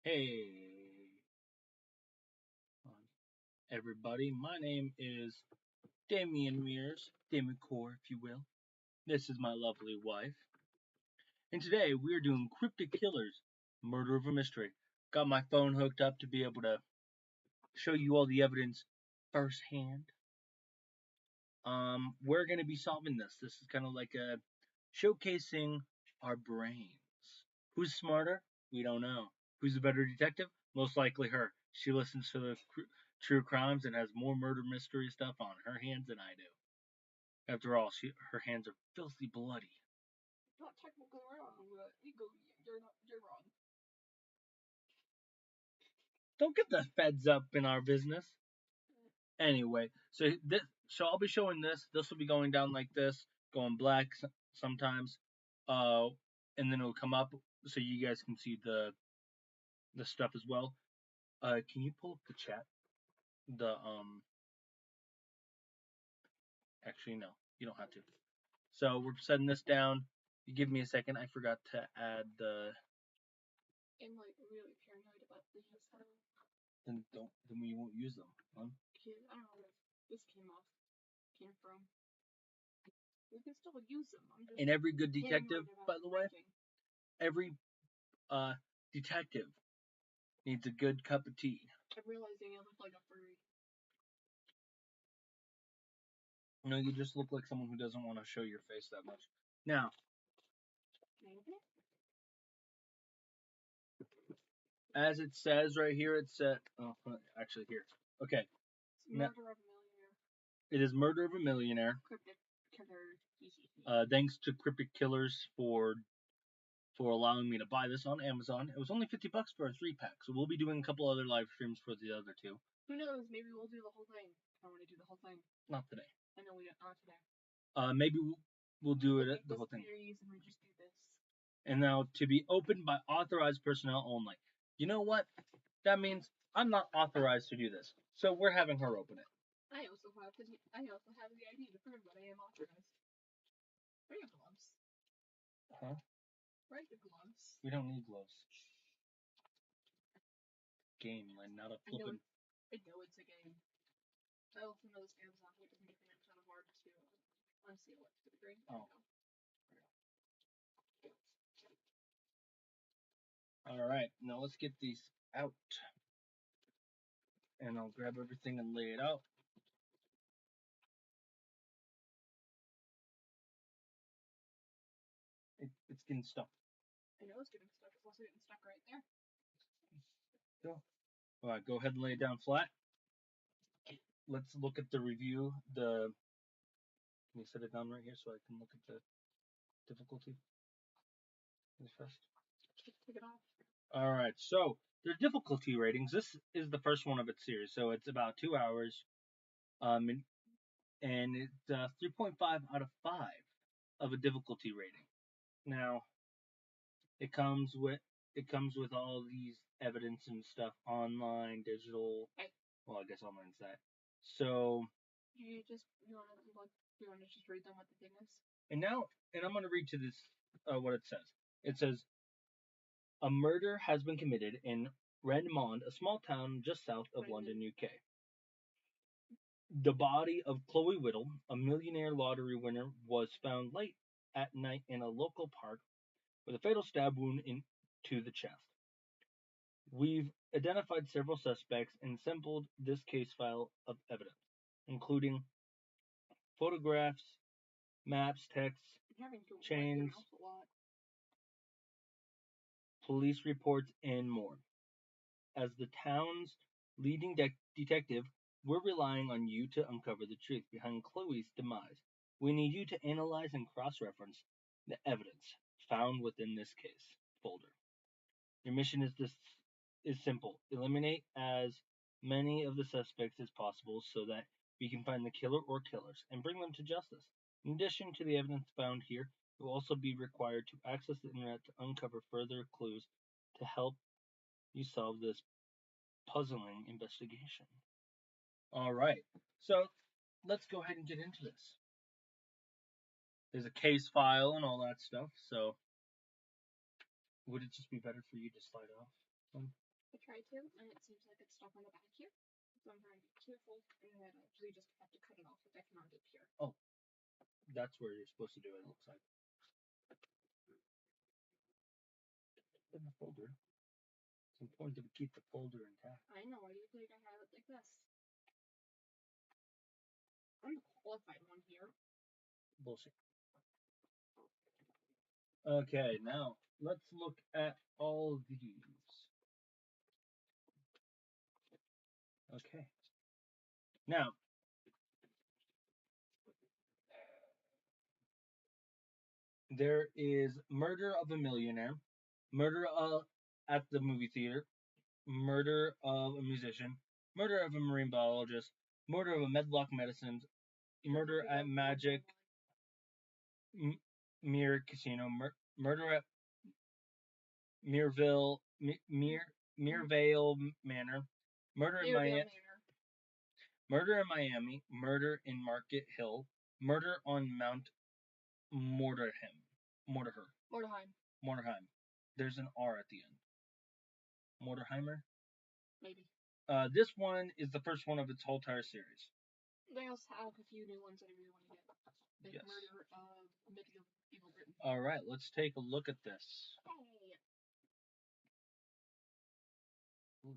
Hey, everybody. My name is Damian Mears, Damicore, if you will. This is my lovely wife. And today we are doing Cryptic Killers, Murder of a Mystery. Got my phone hooked up to be able to show you all the evidence firsthand. We're going to be solving this. This is kind of like showcasing our brains. Who's smarter? We don't know. Who's a better detective? Most likely her. She listens to the true crimes and has more murder mystery stuff on her hands than I do. After all, her hands are filthy bloody. Not technically wrong, but you're wrong. Don't get the feds up in our business. Anyway, so I'll be showing this. This will be going down like this, going black sometimes, and then it'll come up so you guys can see the stuff as well. Can you pull up the chat? The Actually, no, you don't have to. So we're setting this down. You give me a second. I forgot to add the. I'm like really paranoid about these. Then don't. Then we won't use them. Huh? I don't know where this came from. We can still use them. I'm just And every good detective, by the way, every detective needs a good cup of tea. I'm realizing I look like a furry. No, you just look like someone who doesn't want to show your face that much. Now, as it says right here, it said. Oh, actually, here. Okay. It's Murder of a Millionaire. It is Murder of a Millionaire. Cryptic Killers. Thanks to Cryptic Killers for allowing me to buy this on Amazon. It was only $50 for a 3-pack, so we'll be doing a couple other live streams for the other two. Who knows? Maybe we'll do the whole thing. I want to do the whole thing. Not today. I know we don't. Not today. Maybe we'll do it the whole thing. And we just do this. And now to be opened by authorized personnel only. You know what? That means I'm not authorized to do this, so we're having her open it. I also have the ID to prove that I am authorized. Where are your gloves? Huh? Where are your gloves? We don't need gloves. Game, like not a flippin'. I know it's a game. I also know this game's not making it kind of hard to unseal it to the degree. Oh. Alright, now let's get these out. And I'll grab everything and lay it out. It's getting stuck. I know it's getting stuck. It's also getting stuck right there. Go. Alright, go ahead and lay it down flat. Let's look at the review. Can you set it down right here so I can look at the difficulty? First. Take it off. Alright, so their difficulty ratings. This is the first one of its series, so it's about 2 hours. And it's 3.5 out of 5 of a difficulty rating. Now, it comes with all these evidence and stuff online, digital. Well, I guess online's that. So. You want to just read them what the thing is? And I'm going to read to this what it says. It says, a murder has been committed in Redmond, a small town just south of London, UK. The body of Chloe Whittle, a millionaire lottery winner, was found late at night in a local park with a fatal stab wound into the chest. We've identified several suspects and assembled this case file of evidence, including photographs, maps, texts, chains, police reports, and more. As the town's leading detective, we're relying on you to uncover the truth behind Chloe's demise. We need you to analyze and cross-reference the evidence found within this case folder. Your mission is simple. Eliminate as many of the suspects as possible so that we can find the killer or killers and bring them to justice. In addition to the evidence found here, you will also be required to access the internet to uncover further clues to help you solve this puzzling investigation. All right, so let's go ahead and get into this. There's a case file and all that stuff, so would it just be better for you to slide off? I tried to, and it seems like it's stuck on the back here. So I'm trying to be careful, and then I actually just have to cut it off if I cannot get here. Oh, that's where you're supposed to do it, it looks like. In the folder. It's important to keep the folder intact. I know, I usually I have it like this. I'm the qualified one here. Bullshit. Okay, now let's look at all these. Okay. Now, there is murder of a millionaire, murder at the movie theater, murder of a musician, murder of a marine biologist, murder of a Medlock Medicines, murder at Magic Mirror Casino, murder at Mireville Manor, murder in Miami, murder in Market Hill, murder on Mount Mortarheim. There's an R at the end. Mortarheimer? Maybe. This one is the first one of its whole entire series. They also have a few new ones that I really want to get. Like Yes. Murder of Medieval Britain. Alright, let's take a look at this. Hey.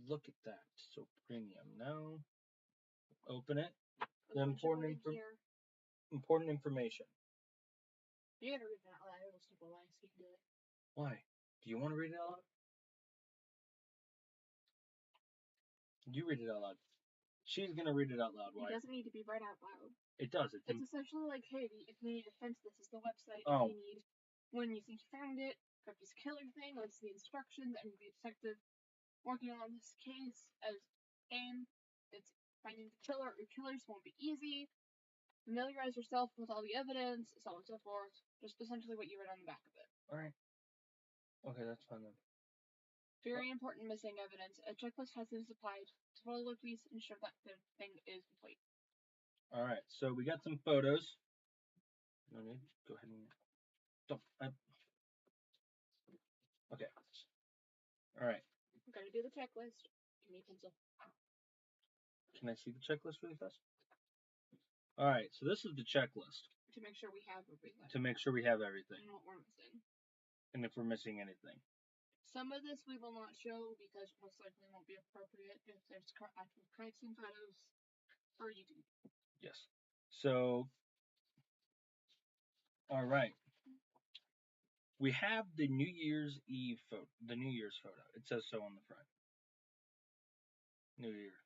Look at that. So premium. Now, open it. The important information. You gotta read that loud. I will skip a line so you can do it. Why? Do you want to read it out loud? You read it out loud. She's gonna read it out loud. Why? It doesn't need to be read out loud. It does. It's essentially like, hey, if you need a defense, this is the website. Oh. If you need, when you think you found it, Cryptic Killers thing, let's the instructions, and be a detective working on this case as aim. It's finding the killer or killers won't be easy. Familiarize yourself with all the evidence, so on and so forth. Just essentially what you read on the back of it. Alright. Okay, that's fine then. Very important missing evidence. A checklist has been supplied to follow the police and ensure that the thing is complete. Alright, so we got some photos. No need. Go ahead and don't. Okay. Alright. I'm gonna do the checklist. Give me a pencil. Can I see the checklist really fast? Alright, so this is the checklist. To make sure we have everything. To make sure we have everything. And what we're missing. And if we're missing anything. Some of this we will not show because most likely won't be appropriate if there's actual crime scene photos for YouTube. Yes. So, alright. We have the New Year's Eve photo. The New Year's photo. It says so on the front. New Year.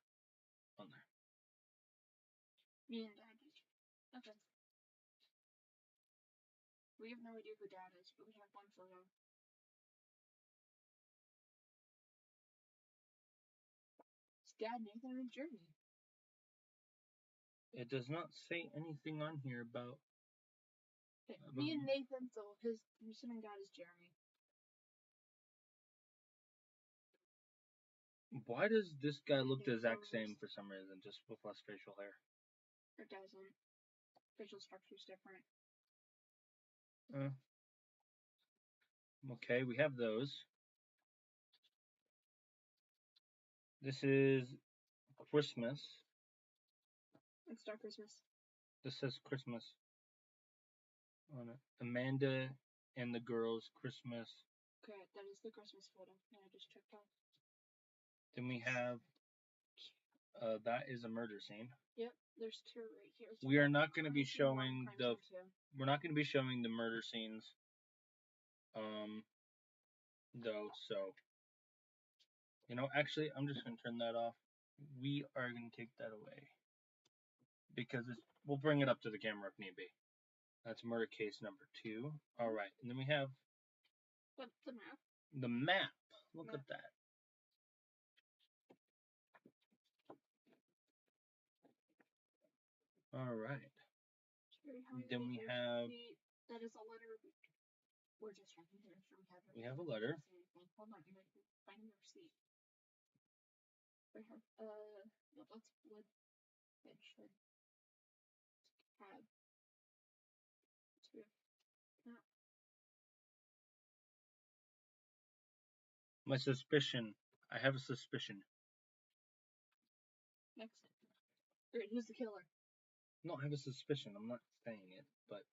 On there. Me and Dad did. Okay. We have no idea who Dad is, but we have one photo. It's Dad, Nathan, and Jeremy. It does not say anything on here about... Me and Nathan, so his assuming Dad is Jeremy. Why does this guy look the exact same for some reason, just with less facial hair? It doesn't. Facial structure's different. Okay, we have those. This is Christmas. It's Dark Christmas. This says Christmas on it. Amanda and the girls, Christmas. Okay, that is the Christmas photo that I just checked off. Then we have, that is a murder scene. Yep, there's two right here. We are not going to be showing the, we're not going to be showing the murder scenes, though, so, you know, actually, I'm just going to turn that off. We are going to take that away, because we'll bring it up to the camera if need be. That's murder case number 2. Alright, and then we have... What's the map? The map. Look at that. Alright. Then we have... That is a letter. We're just checking to make sure we have it. We have a letter. Hold on, you might be finding the receipt. We have, no, that's blood. It should have. So we have that. My suspicion. I have a suspicion. Next. Alright, who's the killer? No, I have a suspicion. I'm not saying it, but.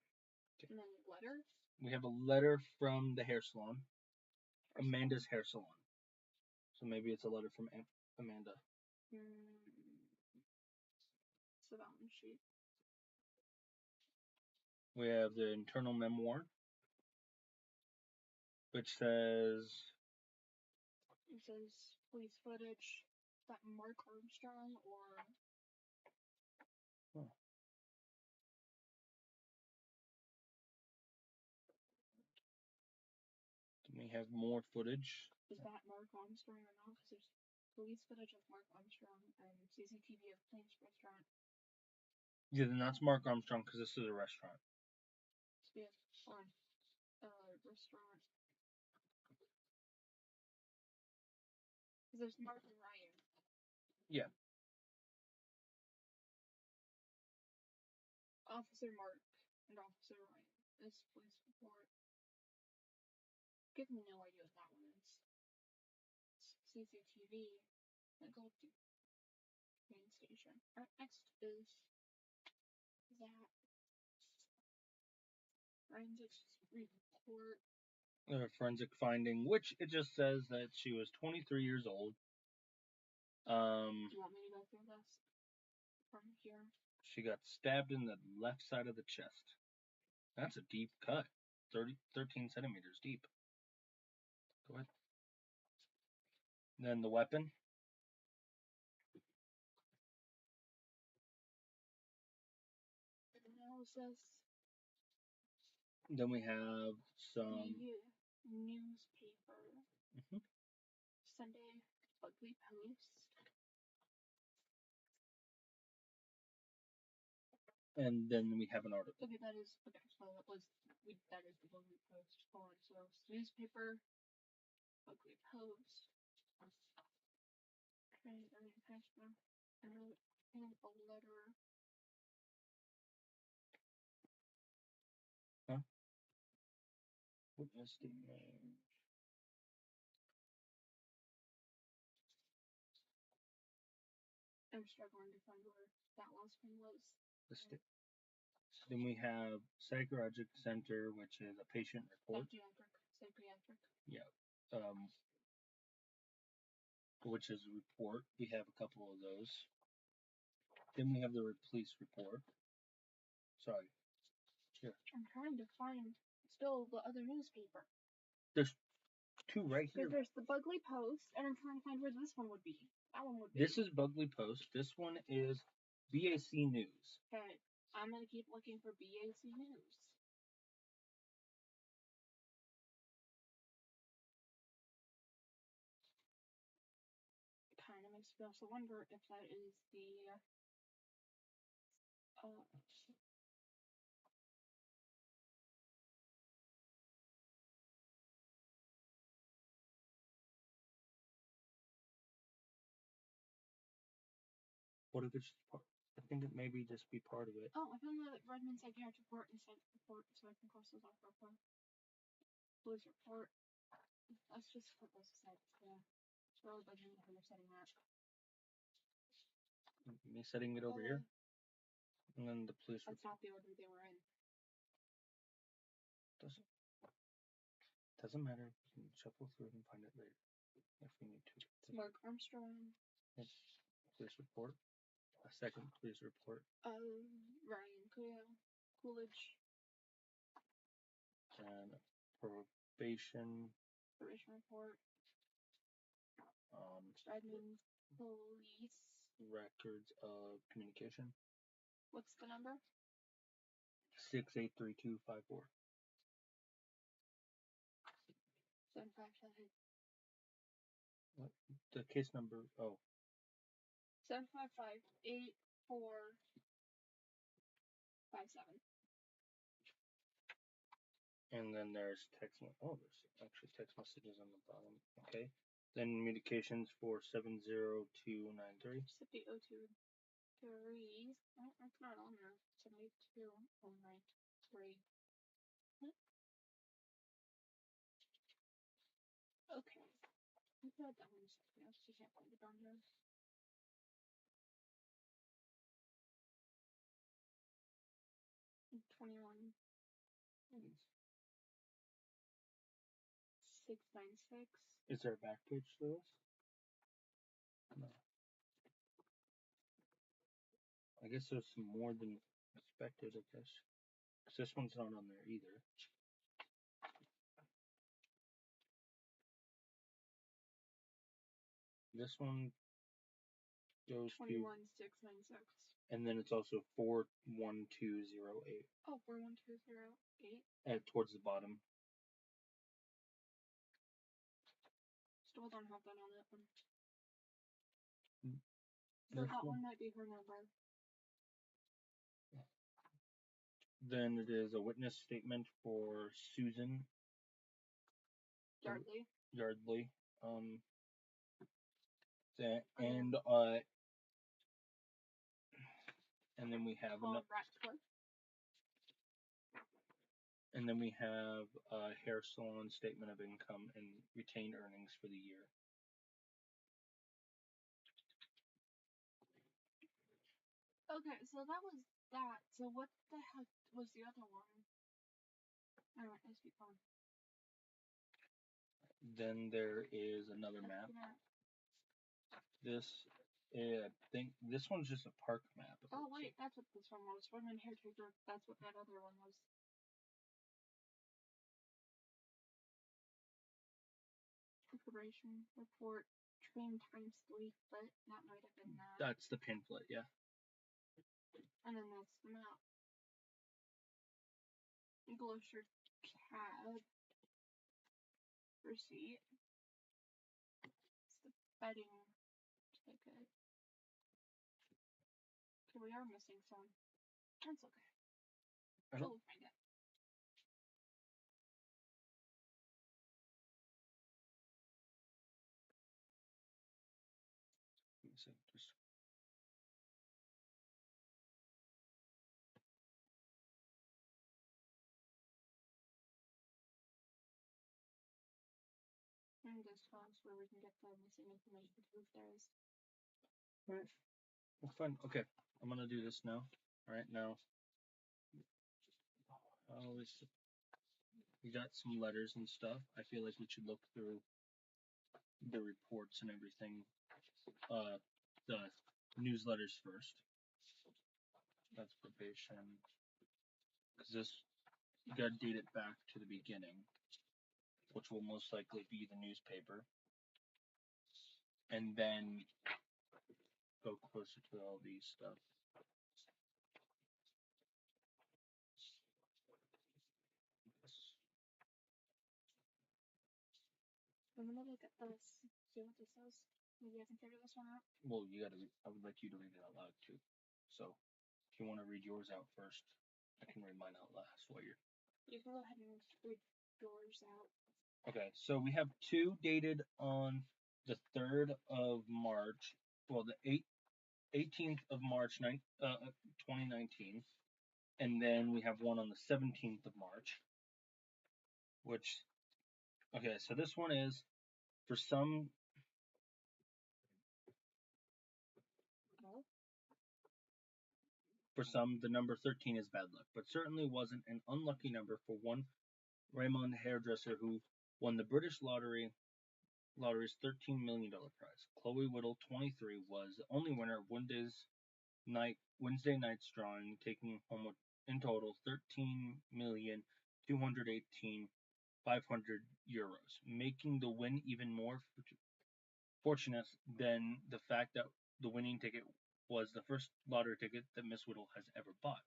And then letter? We have a letter from the hair salon. Amanda's hair salon. So maybe it's a letter from Amanda. It's the balance sheet. We have the internal memoir, which says. It says police footage. Is that Mark Armstrong or? Oh. Then we have more footage. Is that Mark Armstrong or not? Because there's police footage of Mark Armstrong and CCTV of Plains Restaurant. Yeah, then that's Mark Armstrong because this is a restaurant. So we have one restaurant. Because there's Mark and Ryan. Yeah. Officer Mark and Officer Ryan. This police report. Give me no idea what that one is. CCTV. I go to train station. Alright, next is that forensic report. Forensic finding, which it just says that she was 23 years old. Do you want me to go through this from here? She got stabbed in the left side of the chest. That's a deep cut. 13 centimeters deep. Go ahead. Then the weapon. Analysis. Then we have some newspaper. Sunday Ugly Post. And then we have an article. Okay, that is okay. So that is the Ugly Post. Hold on, so newspaper, Ugly Post. Okay, and a letter. Huh? Witness the name. I'm struggling to find where that last one was. Then we have Psychiatric Center, which is a patient report. Psychiatric. Yeah. Which is a report. We have a couple of those. Then we have the police report. Sorry. Here. I'm trying to find still the other newspaper. There's two right here. There's the Ugly Post, and I'm trying to find where this one would be. That one would be. This is Ugly Post. This one is BAC News. Okay, I'm gonna keep looking for BAC News. Kind of makes me also wonder if that is the What if it's part? I think it maybe just be part of it. Oh, I found the Redmond Psychiatric Report and Psych Report, so I can cross those off real quick. Police report. Let's just put those aside. Yeah. It's really bugging me when they're setting that. Me setting it over here? And then the police report. That's not the order they were in. Doesn't matter. We can shuffle through it and find it later if we need to. It's Mark Armstrong. It's police report. A second police report. Ryan Coolidge. And probation. Probation report. Redmond Police. Records of communication. What's the number? 683254. 757. What? The case number? Oh. 755-8457. And then there's text. Oh, there's actually text messages on the bottom. Okay. Then communications for 70293. 70293. Oh, that's not on there. 72093. Okay. But that one's something else. She can't find it on here. $21. 696. Is there a back page to this? No. I guess there's some more than expected, I guess. Because this one's not on there either. This one goes 21,696. And then it's also 41208. Oh, 41208. Towards the bottom. Still don't have that on that one. So that one might be her number. Then it is a witness statement for Susan Yardley. And then we have and then we have a hair salon statement of income and retained earnings for the year. Okay, so that was that. So what the heck was the other one? Alright, let's keep going. Then there is another map. I think this one's just a park map. Oh wait, that's what this one was. Women Hair Taker. That's what that other one was. Preparation report. Train times 3 foot. That might have been that. That's the pamphlet, yeah. And then that's the map. Glacier cab receipt. It's the betting ticket. Okay, we are missing some. That's okay. We'll find it. And this one's where we can get the missing information to if there is. Alright. Well, fine. Okay. I'm gonna do this now. Alright, now. We got some letters and stuff. I feel like we should look through the reports and everything. The newsletters first. That's probation. Because this, you gotta date it back to the beginning, which will most likely be the newspaper. And then go closer to all these stuff. I'm gonna look at this, see what this says. Maybe I can figure this one out. Well, I would like you to read it out loud too. So, if you want to read yours out first, I can read mine out last while you're. You can go ahead and read yours out. Okay, so we have two dated on the 3rd of March, well, the 18th of March 2019, and then we have one on the 17th of March, which, okay, so this one is, for some, the number 13 is bad luck, but certainly wasn't an unlucky number for one Raymond hairdresser who won the British lottery's $13 million prize. Chloe Whittle, 23, was the only winner of Wednesday night's drawing, taking home in total €13,218,500, making the win even more fortunate than the fact that the winning ticket was the first lottery ticket that Miss Whittle has ever bought.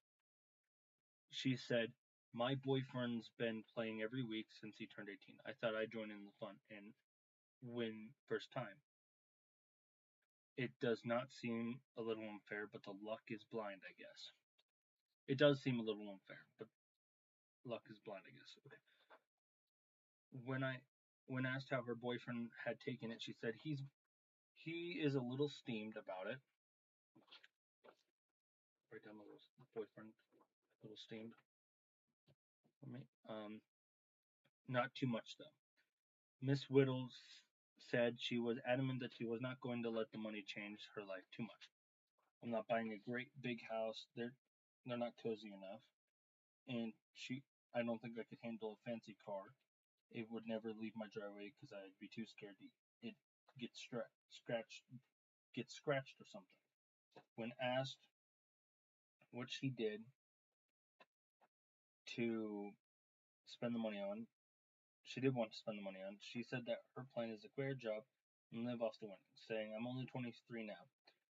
She said, "My boyfriend's been playing every week since he turned 18. I thought I'd join in the fun and win first time. It does not seem a little unfair, but the luck is blind, I guess." It does seem a little unfair, but luck is blind, I guess. Okay. When asked how her boyfriend had taken it, she said he is a little steamed about it. Write down the boyfriend, a little steamed. Not too much though. Miss Whittle said she was adamant that she was not going to let the money change her life too much. I'm not buying a great big house. They're not cozy enough. And I don't think I could handle a fancy car. It would never leave my driveway because I'd be too scared it get scratched or something. When asked what she did to spend the money on, she did want to spend the money on. She said that her plan is to quit her job and live off the winnings, saying, "I'm only 23 now.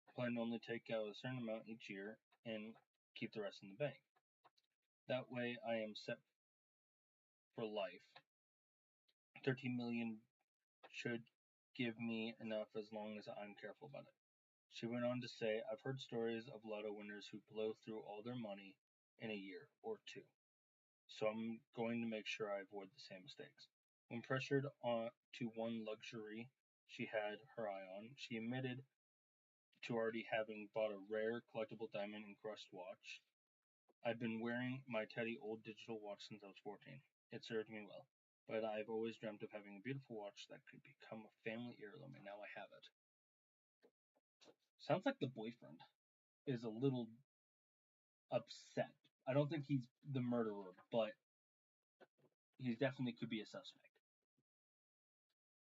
I plan to only take out a certain amount each year and keep the rest in the bank. That way I am set for life. 13 million should give me enough as long as I'm careful about it." She went on to say, "I've heard stories of lotto winners who blow through all their money in a year or two, so I'm going to make sure I avoid the same mistakes." When pressured on to one luxury she had her eye on, she admitted to already having bought a rare collectible diamond encrusted watch. "I've been wearing my tatty old digital watch since I was 14. It served me well, but I've always dreamt of having a beautiful watch that could become a family heirloom, and now I have it." Sounds like the boyfriend is a little upset. I don't think he's the murderer, but he definitely could be a suspect.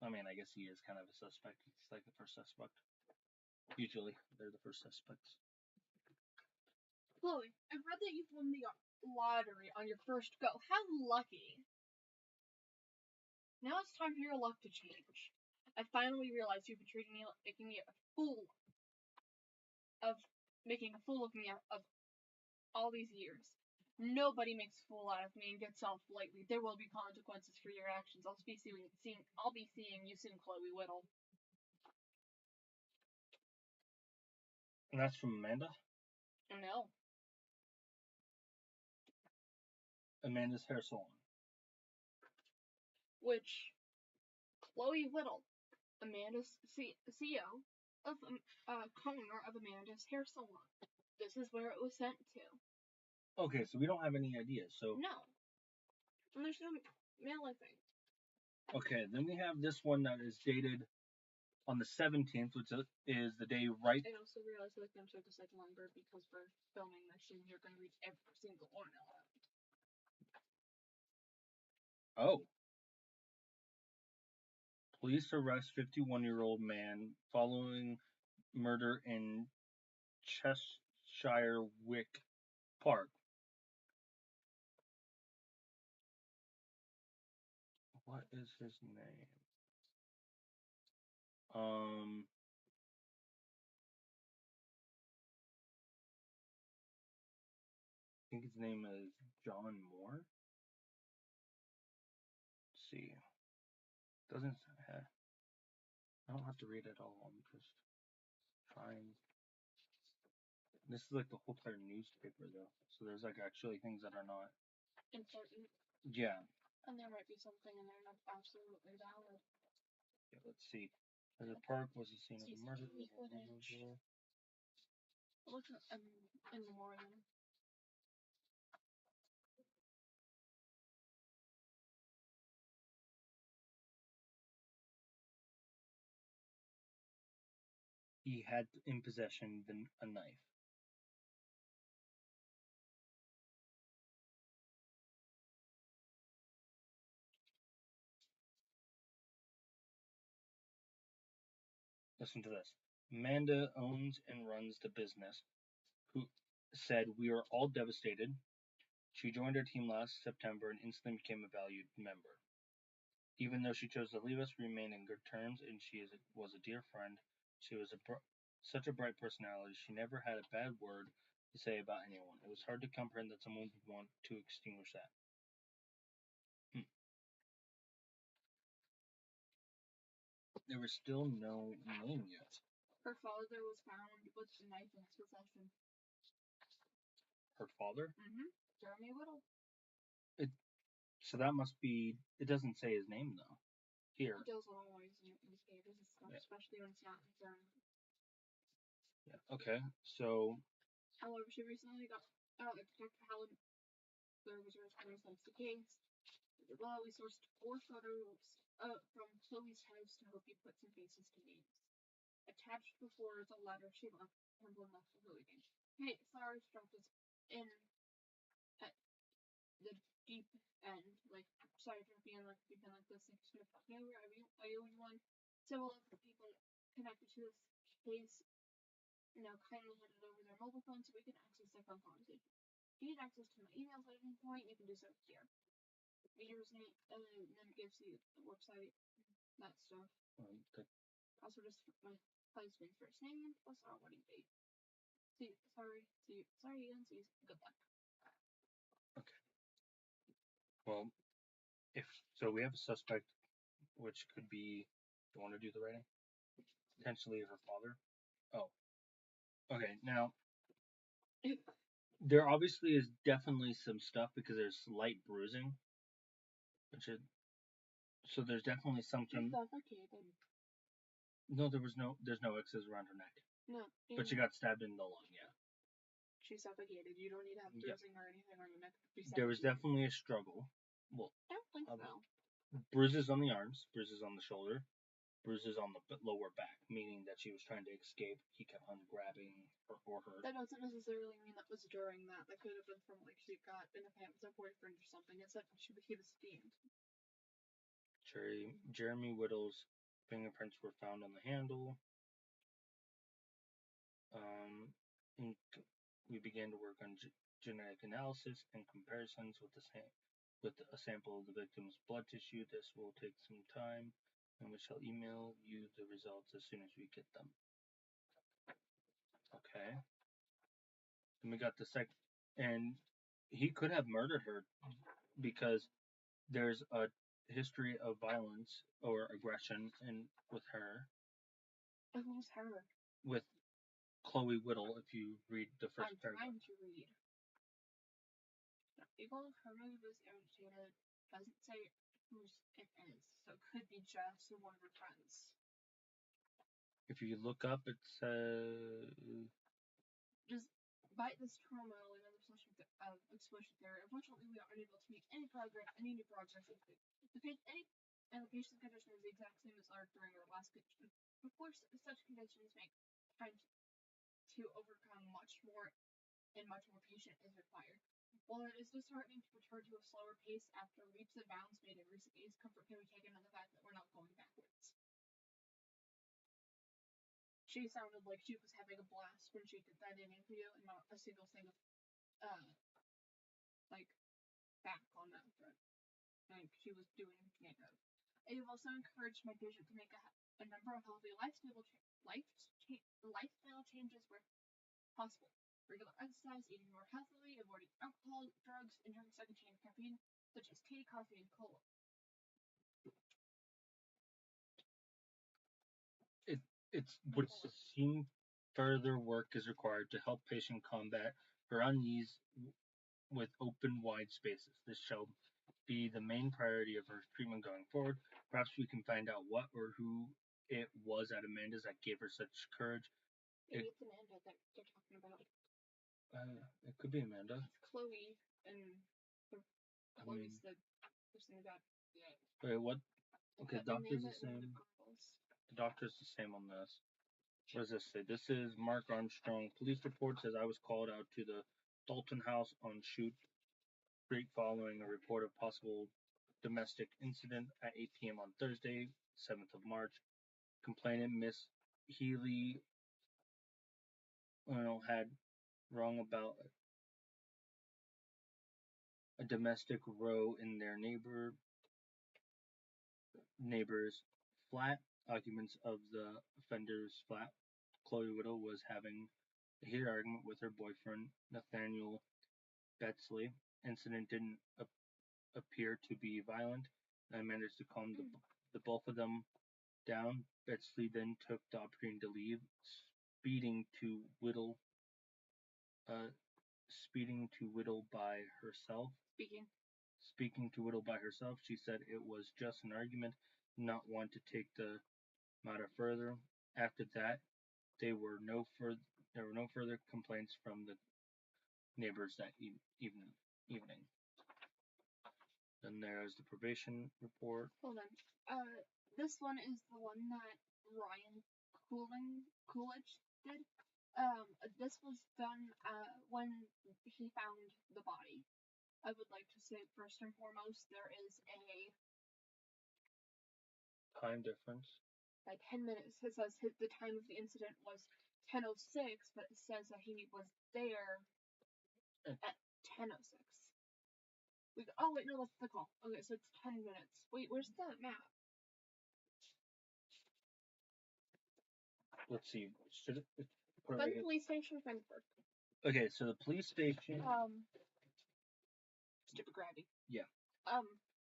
I mean, I guess he is kind of a suspect. He's like the first suspect. Usually, they're the first suspects. Chloe, I've read that you've won the lottery on your first go. How lucky. Now it's time for your luck to change. I finally realized you've been making a fool of me of all these years. Nobody makes a fool out of me and gets off lightly. There will be consequences for your actions. I'll be seeing you soon, Chloe Whittle. And that's from Amanda? Oh no. Amanda's hair salon. Which Chloe Whittle, Amanda's CEO of co-owner of Amanda's hair salon. This is where it was sent to. Okay, so we don't have any ideas. So no, and there's no mailing thing. Okay, then we have this one that is dated on the 17th, which is the day right. I also realized that I'm sort of like longer because we're filming this and you're going to read every single one out. Oh. Police arrest 51-year-old man following murder in Cheshire Wick Park. What is his name? I think his name is John Moore. Let's see. Doesn't have. I don't have to read it all. I'm just trying. This is like the whole entire newspaper, though. So there's like actually things that are not important. Yeah. And there might be something in there that's absolutely valid. Yeah, let's see. The park was the scene of a murder. Look in the morning. He had in possession a knife. Listen to this. Amanda owns and runs the business, who said, "We are all devastated." She joined our team last September and instantly became a valued member. Even though she chose to leave us, we remain in good terms, and was a dear friend. She was such a bright personality. She never had a bad word to say about anyone. It was hard to comprehend that someone would want to extinguish that. There was still no name yet. Her father was found with the knife in his possession. Her father? Mm-hmm. Jeremy Whittle. So that must be. It doesn't say his name though. Here. It does always in these pages and stuff, especially when it's not in German. Yeah. Okay. So. However, she recently got Detective Helen. There was a response to the case. Well, we sourced 4 photos from Chloe's house to help you put some faces to names. Attached before is a letter she left Temple left for Chloe again. Hey, sorry, struck us in at the deep end. Like, sorry for being like deep end like this. Like, sort of fucking over. I owe you one. Several of the people connected to this case kindly handed over their mobile phone so we can access their phone conversation. If you need access to my emails at any point, you can do so here. Reader's name, and then it gives you the website, that stuff. Okay. Also, just my husband's first name plus our wedding date. Sorry again. See you. Good luck. Okay. Well, so we have a suspect, which could be. You want to do the writing? Potentially her father. Oh. Okay. Now, there obviously is definitely some stuff because there's slight bruising, which is so there's definitely something. She's suffocated. No, there's no X's around her neck. No. But she got stabbed in the lung. Yeah. She's suffocated. You don't need to have bruising or anything on your neck to be There was suffocated. definitely a struggle. Well, I don't think so. bruises on the arms, bruises on the shoulder, bruises on the lower back, meaning that she was trying to escape. He kept on grabbing her or her. That doesn't necessarily mean that was during that. That could have been from like she got in a fight with her boyfriend or something. It's that he was steamed. Jeremy Whittle's fingerprints were found on the handle. We began to work on genetic analysis and comparisons with a sample of the victim's blood tissue. This will take some time, and we shall email you the results as soon as we get them. Okay. And we got the second, and he could have murdered her because there's a history of violence or aggression with her. Who's her? With Chloe Whittle, if you read the first paragraph. I'm trying to read. Eagle of her mood was irritated. Doesn't say whose it is, so it could be Jess or one of her friends. If you look up, it says. Despite this turmoil and other social exposure theory, unfortunately we are unable to make any new progress with it. The patient's condition is the exact same as ours during our last condition. Of course, such conditions make time to overcome much more patient is required. While it is disheartening to return to a slower pace after leaps and bounds made in recent days, comfort can be taken in the fact that we're not going backwards. She sounded like she was having a blast when she did that interview, and not a single thing of, back on that front. Like, she was doing negative. I have also encouraged my patient to make a number of healthy lifestyle changes where possible. Regular exercise, eating more healthily, avoiding alcohol, drugs, and drinks that contain caffeine, such as tea, coffee, and cola. It would seem further work is required to help patient combat her unease with open, wide spaces. This shall be the main priority of her treatment going forward. Perhaps we can find out what or who it was at Amanda's that gave her such courage. Maybe it's Amanda that they're talking about. It could be Amanda. It's Chloe, and Chloe's the person that. Wait, what? Okay, the doctor's the same. The doctor's the same on this. What does this say? This is Mark Armstrong. Police report says I was called out to the Dalton house on Chute Creek following a report of possible domestic incident at 8 p.m. on Thursday, 7th of March. Complainant Miss Healy had rung about a domestic row in their neighbor's flat. Occupants of the offender's flat, Chloe Whittle, was having a heated argument with her boyfriend, Nathaniel Betsley. Incident didn't appear to be violent. I managed to calm the both of them down. Betsley then took the opportunity to leave, speeding to Whittle by herself. Speaking to Whittle by herself, she said it was just an argument, not want to take the matter further. After that, there were no further complaints from the neighbors that evening. Then there's the probation report. Hold on. This one is the one that Ryan Coolidge did. This was done when he found the body. I would like to say first and foremost there is a Time difference. By 10 minutes. It says the time of the incident was 10:06, but it says that he was there at 10:06. Oh wait, no, that's the call. Okay, so it's 10 minutes. Wait, where's that map? Let's see. Should it put it Find right the police station, find the park. Okay, so the police station. Stupid gravity. Yeah.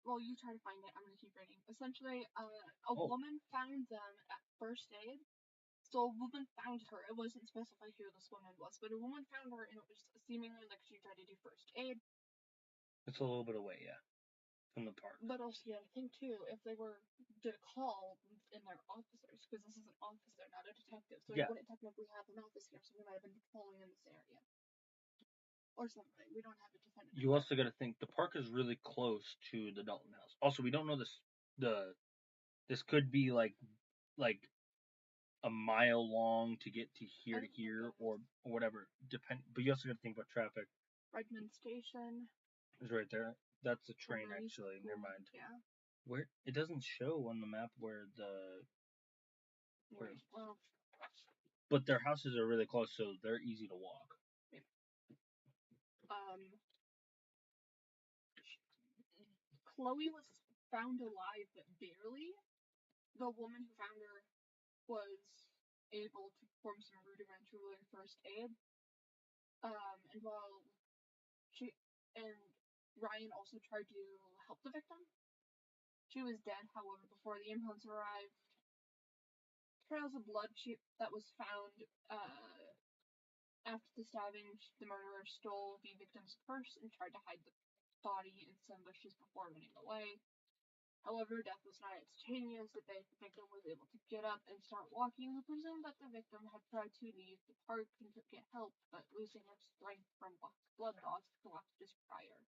Well, you try to find it. I'm gonna keep reading. Essentially, a woman found them at first aid. So a woman found her. It wasn't specified who this woman was, but a woman found her, and it was seemingly like she tried to do first aid. It's a little bit away, yeah, from the park. But also, yeah, I think too, if they did a call in their officers, because this is an officer, not a detective, so yeah. We wouldn't technically have an office here, so we might have been patrolling in this area. Or something. We don't have a defendant. You also got to think the park is really close to the Dalton house. Also, we don't know this. This could be like a mile long to get to here or whatever. But you also got to think about traffic. Redmond Station is right there. That's a train, actually. Never mind. Yeah. Where it doesn't show on the map where Well. But their houses are really close, so they're easy to walk. Chloe was found alive, but barely. The woman who found her was able to perform some rudimentary first aid. And while Ryan also tried to help the victim. She was dead, however, before the ambulance arrived. Trails of blood that was found after the stabbing, the murderer stole the victim's purse and tried to hide the body in some bushes before running away. However, death was not instantaneous. The victim was able to get up and start walking. We presume that the victim had tried to leave the park and get help, but losing her strength from blood loss collapsed just prior,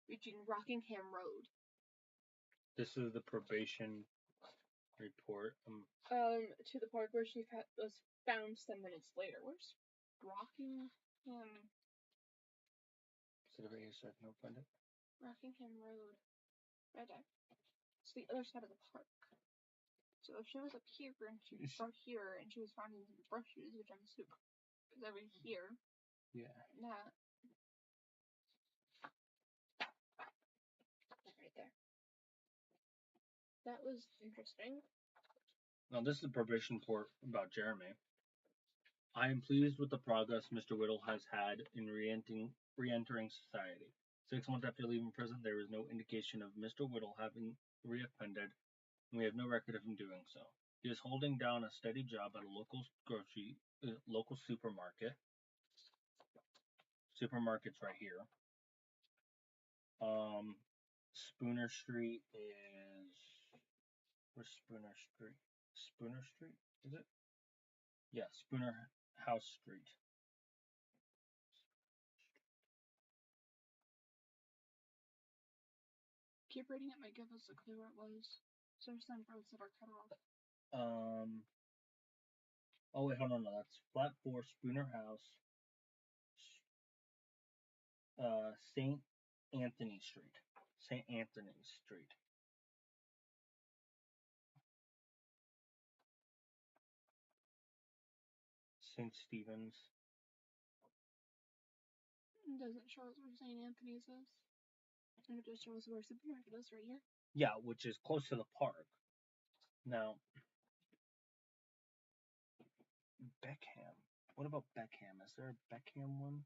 reaching Rockingham Road. This is the probation report. To the park where she was found some minutes later. Where's Rockingham? Is it over here so I can find it? Rockingham Road. Right there. It's the other side of the park. So if she was up here and she was here and she was found in some brushes, which I'm assuming is over here. Yeah. Nah. Right there. That was interesting. Now this is the probation report about Jeremy. I am pleased with the progress Mr. Whittle has had in re-entering society. 6 months after leaving prison, there is no indication of Mr. Whittle having reoffended, and we have no record of him doing so. He is holding down a steady job at a local supermarket. Supermarket's right here. Spooner Street is... Where's Spooner Street? Spooner Street, is it? Yeah, Spooner House Street. Keep reading it might give us a clue where it was. So there's some roads that are cut off. Oh wait, hold on, no, that's flat 4 Spooner House. St. Anthony Street. St. Anthony Street. St. Stephen's. It doesn't show us where St. Anthony's is. And it just shows where supermarket is right here. Yeah, which is close to the park. Now, Beckham. What about Beckham? Is there a Beckham one?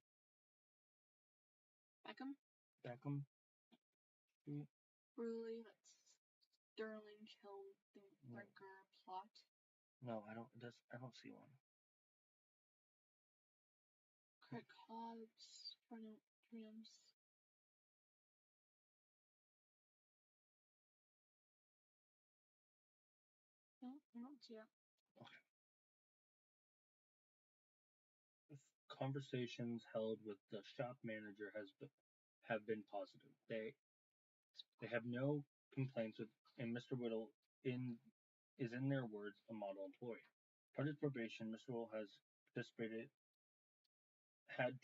Beckham? Beckham Street? Really? That's Sterling Hill Brinker plot. No, I don't see one. Craig Hobbs, Triumphs. No, I don't see it. Okay. Conversations held with the shop manager have been positive. They have no complaints with, and Mr. Whittle is, in their words, a model employee. Part of his probation, Mr. Whittle had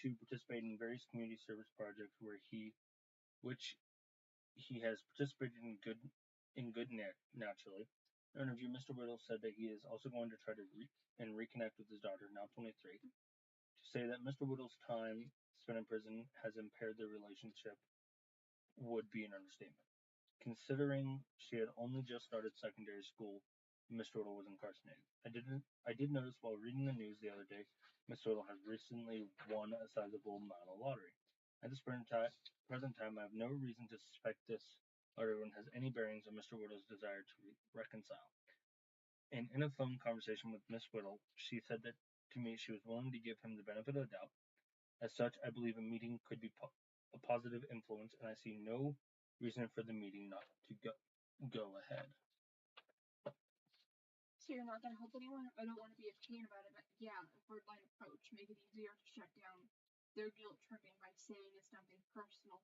to participate in various community service projects which he has participated in good naturally. In an interview, Mr. Whittle said that he is also going to try to reconnect with his daughter, now 23. To say that Mr. Whittle's time spent in prison has impaired their relationship would be an understatement. Considering she had only just started secondary school, Mr. Whittle was incarcerated. I did notice while reading the news the other day, Mr. Whittle has recently won a sizable amount of lottery. At this present time, I have no reason to suspect this lottery has any bearings on Mr. Whittle's desire to reconcile. And in a phone conversation with Miss Whittle, she said that to me she was willing to give him the benefit of the doubt. As such, I believe a meeting could be a positive influence, and I see no reason for the meeting not to go ahead. So you're not going to help anyone? I don't want to be a pain about it, but yeah, a hardline approach. Make it easier to shut down their guilt tripping by saying it's nothing personal.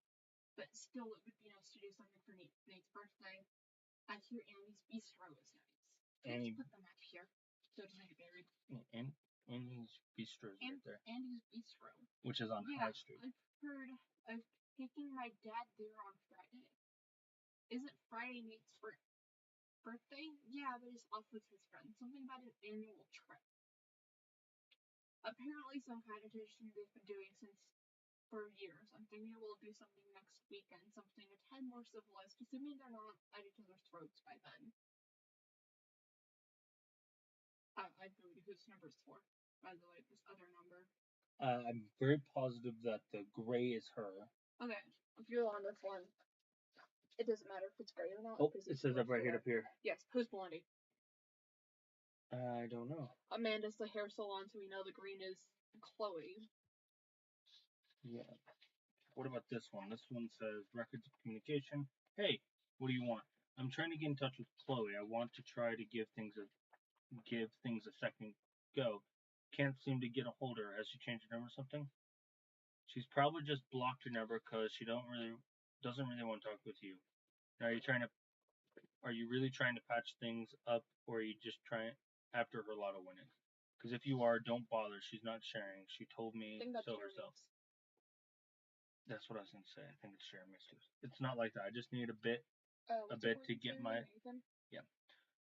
But still, it would be nice to do something for Nate's birthday. I hear Andy's Bistro is nice. Let's put them up here so it doesn't get buried. Andy's Bistro is right there. Andy's Bistro. Which is on High Street. I've heard of taking my dad there on Friday. Isn't Friday Nate's birthday? Yeah, but he's off with his friends. Something about an annual trip. Apparently some kind of tradition they've been doing for years. I'm thinking we'll do something next weekend, something a tad more civilized, assuming they're not at each other's throats by then. I have no idea who this number is for, by the way, this other number. I'm very positive that the gray is her. Okay, if you're on this one, it doesn't matter if it's gray or not. Oh, it says up right here. Yes, who's Blondie? I don't know. Amanda's the hair salon, so we know the green is Chloe. Yeah. What about this one? This one says records of communication. Hey, what do you want? I'm trying to get in touch with Chloe. I want to try to give things a second go. Can't seem to get a hold of her. Has she changed her number or something? She's probably just blocked your number because she doesn't really want to talk with you. Now, are you really trying to patch things up, or are you just trying after her lotto winning? Because if you are, don't bother. She's not sharing. She told me so herself. That's what I was gonna say. I think it's Jeremy's too. It's not like that. I just need a bit to get my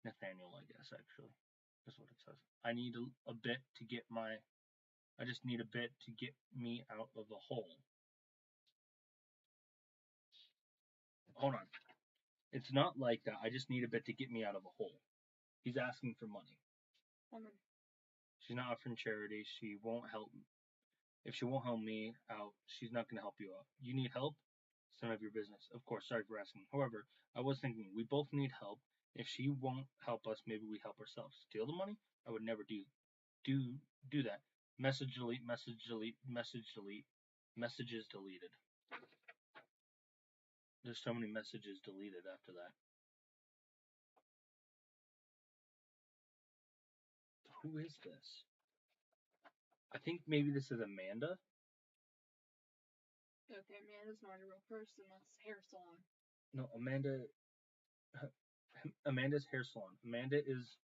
Nathaniel, I guess actually. That's what it says. I need a bit to get my. I just need a bit to get me out of the hole. Hold on. It's not like that. I just need a bit to get me out of a hole. He's asking for money. She's not offering charity. She won't help. If she won't help me out, she's not going to help you out. You need help? It's none of your business. Of course, sorry for asking. However, I was thinking we both need help. If she won't help us, maybe we help ourselves. Steal the money? I would never do that. Message delete, message delete, message delete. Messages deleted. There's so many messages deleted after that. Who is this? I think maybe this is Amanda. Okay, Amanda's not a real person. That's a hair salon. No, Amanda's hair salon. Amanda's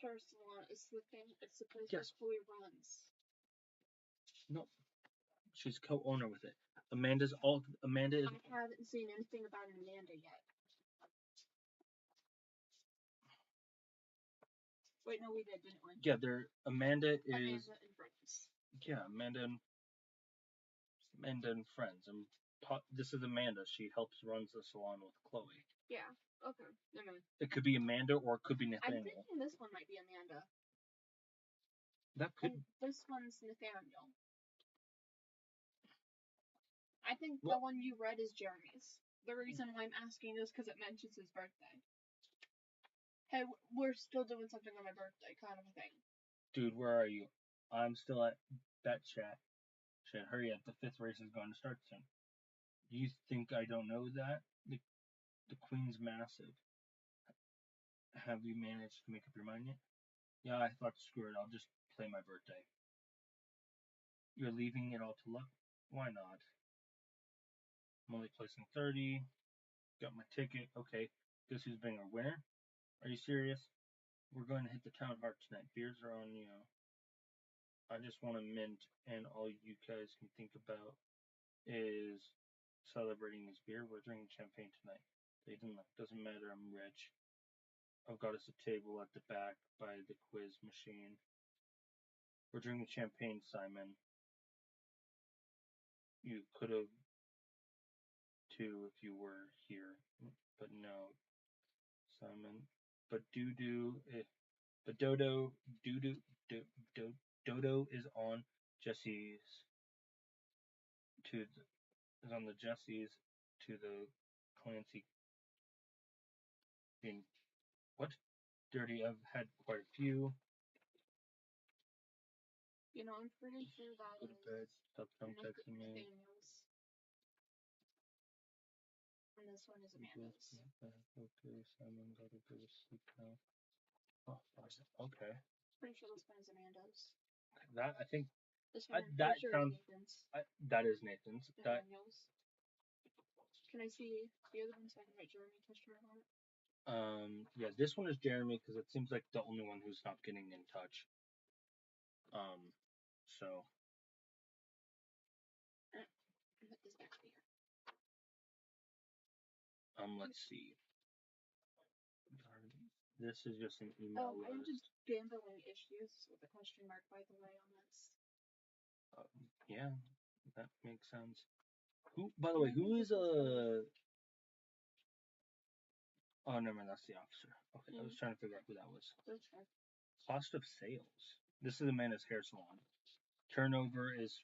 hair salon is the thing. It's the place where Chloe runs. No, she's co-owner with it. Amanda is. I haven't seen anything about Amanda yet. Wait, no, we did, didn't we? Yeah, Amanda is. Amanda and friends. Yeah, Amanda and friends. And this is Amanda. She runs the salon with Chloe. Yeah. Okay. Never mind. It could be Amanda or it could be Nathaniel. I'm thinking this one might be Amanda. That could. And this one's Nathaniel. I think the one you read is Jeremy's. The reason why I'm asking is because it mentions his birthday. Hey, we're still doing something on my birthday, kind of a thing. Dude, where are you? I'm still at that chat. Shit, hurry up. The 5th race is going to start soon. Do you think I don't know that? The Queen's massive. Have you managed to make up your mind yet? Yeah, I thought, screw it. I'll just play my birthday. You're leaving it all to luck? Why not? I'm only placing 30. Got my ticket. Okay. Guess who's being our winner? Are you serious? We're going to hit the town hard tonight. Beers are on, I just want a mint, and all you guys can think about is celebrating this beer. We're drinking champagne tonight. They didn't look. Doesn't matter. I'm rich. I've got us a table at the back by the quiz machine. We're drinking champagne, Simon. You could have too if you were here, but no, Simon. But but Dodo is on Jesse's is on the Jesse's to the Clancy. In what? Dirty. I've had quite a few. I'm pretty sure that Go to bed. Stop texting me. Nathaniel's. And this one is Amanda's. Okay, Simon, gotta go to sleep now. Oh, okay. Pretty sure this one is Amanda's. That I think this one that sure sounds. Is Nathan's. That is Nathan's. Nathaniel's. Can I see the other one so I can write Jeremy Tester on it? Yeah, this one is Jeremy because it seems like the only one who's not getting in touch. So. Put this back here. Let's see. This is just an email list. I'm just gambling issues with a question mark, by the way, on this. Yeah, that makes sense. By the way, who is Oh, never mind, that's the officer. Okay, I was trying to figure out who that was. Okay. Cost of sales. This is Amanda's hair salon. Turnover is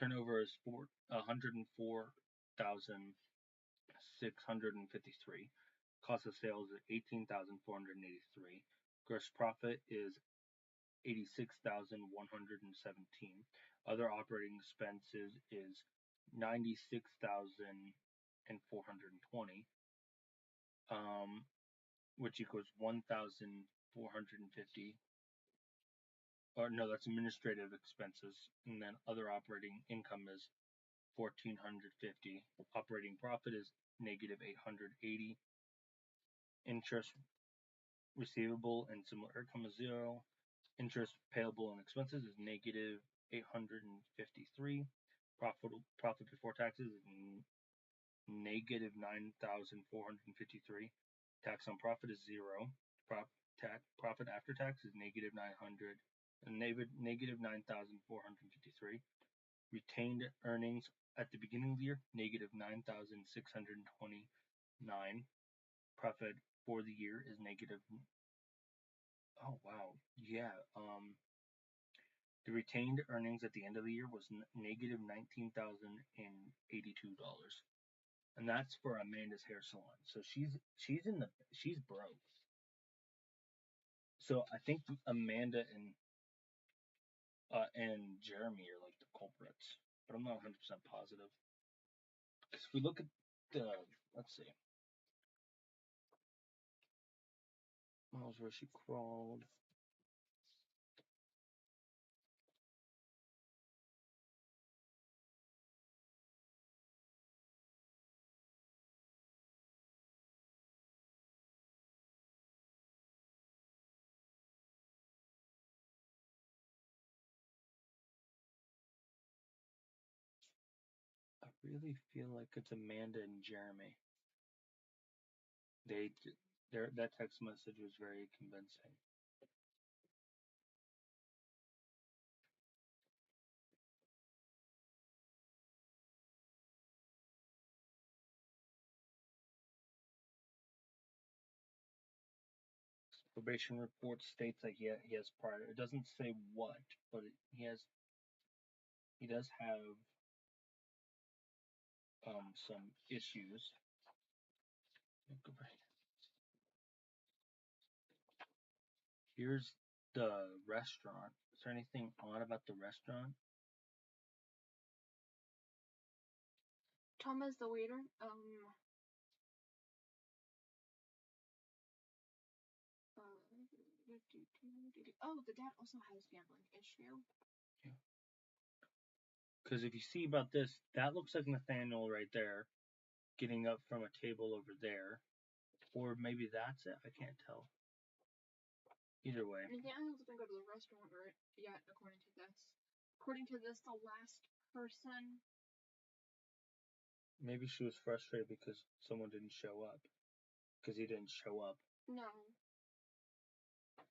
$104,653. Cost of sales is $18,483. Gross profit is $86,117. Other operating expenses is $96,420. Which equals 1,450. Or no, that's administrative expenses, and then other operating income is 1,450. Operating profit is negative 880. Interest receivable and similar income is 0. Interest payable and expenses is negative 853. Profit before taxes is negative 9,453. Tax on profit is 0. Profit after tax is negative 900. Negative 9,453. Retained earnings at the beginning of the year, negative 9,629. Profit for the year is negative. Oh wow, yeah. The retained earnings at the end of the year was negative $19,082, and that's for Amanda's hair salon. So she's broke. So I think Amanda and Jeremy are like the culprits, but I'm not 100% positive. Because if we look at let's see, miles where she crawled. I really feel like it's Amanda and Jeremy. That text message was very convincing. Probation report states that he has prior. It doesn't say what, but he does have some issues. Here's the restaurant. Is there anything odd about the restaurant? Tom is the waiter. The dad also has gambling issue. Yeah. Because if you see about this, that looks like Nathaniel right there. getting up from a table over there. Or maybe that's it. I can't tell. Either way. Nathaniel doesn't go to the restaurant yet, according to this. According to this, the last person... Maybe she was frustrated because someone didn't show up. Because he didn't show up. No.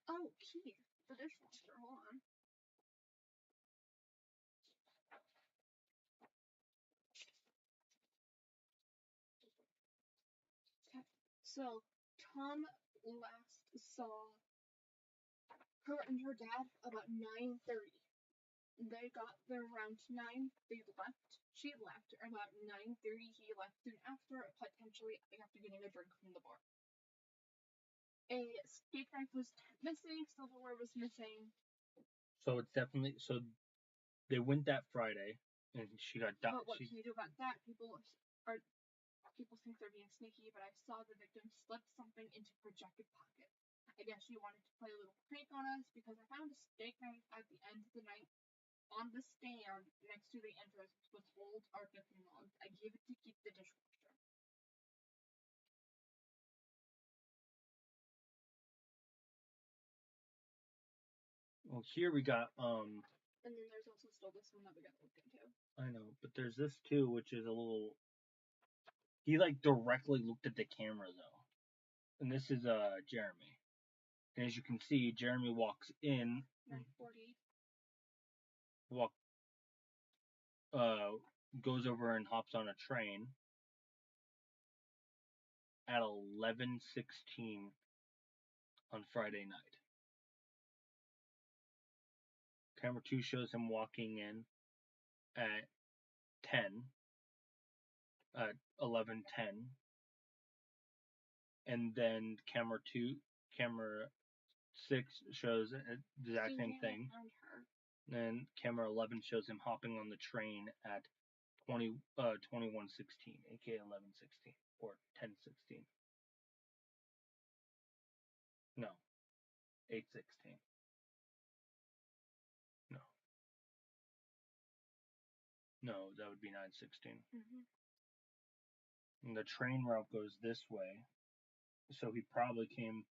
Oh, key. The dishwasher. Hold on. Okay. So, Tom last saw her and her dad about 9:30. They got there around 9. They left. She left about 9:30. He left soon after, potentially after getting a drink from the bar. A steak knife was missing. Silverware was missing. So it's definitely they went that Friday, and she got. But what can you do about that? People think they're being sneaky, but I saw the victim slip something into her jacket pocket. I guess she wanted to play a little prank on us because I found a steak knife at the end of the night on the stand next to the entrance with old Arctic logs. I gave it to keep the dishwasher. Well, here we got And then there's also still this one that we gotta look into. I know, but there's this too, which is a little. He like directly looked at the camera though, and this is Jeremy. And as you can see, Jeremy walks in. 9:40. Goes over and hops on a train at 11:16 on Friday night. Camera 2 shows him walking in at 11:10, and then camera 6 shows the exact same thing. And camera 11 shows him hopping on the train at 21:16, aka 11:16 or 10:16. No, 8:16. No, that would be 9:16. And the train route goes this way, so he probably came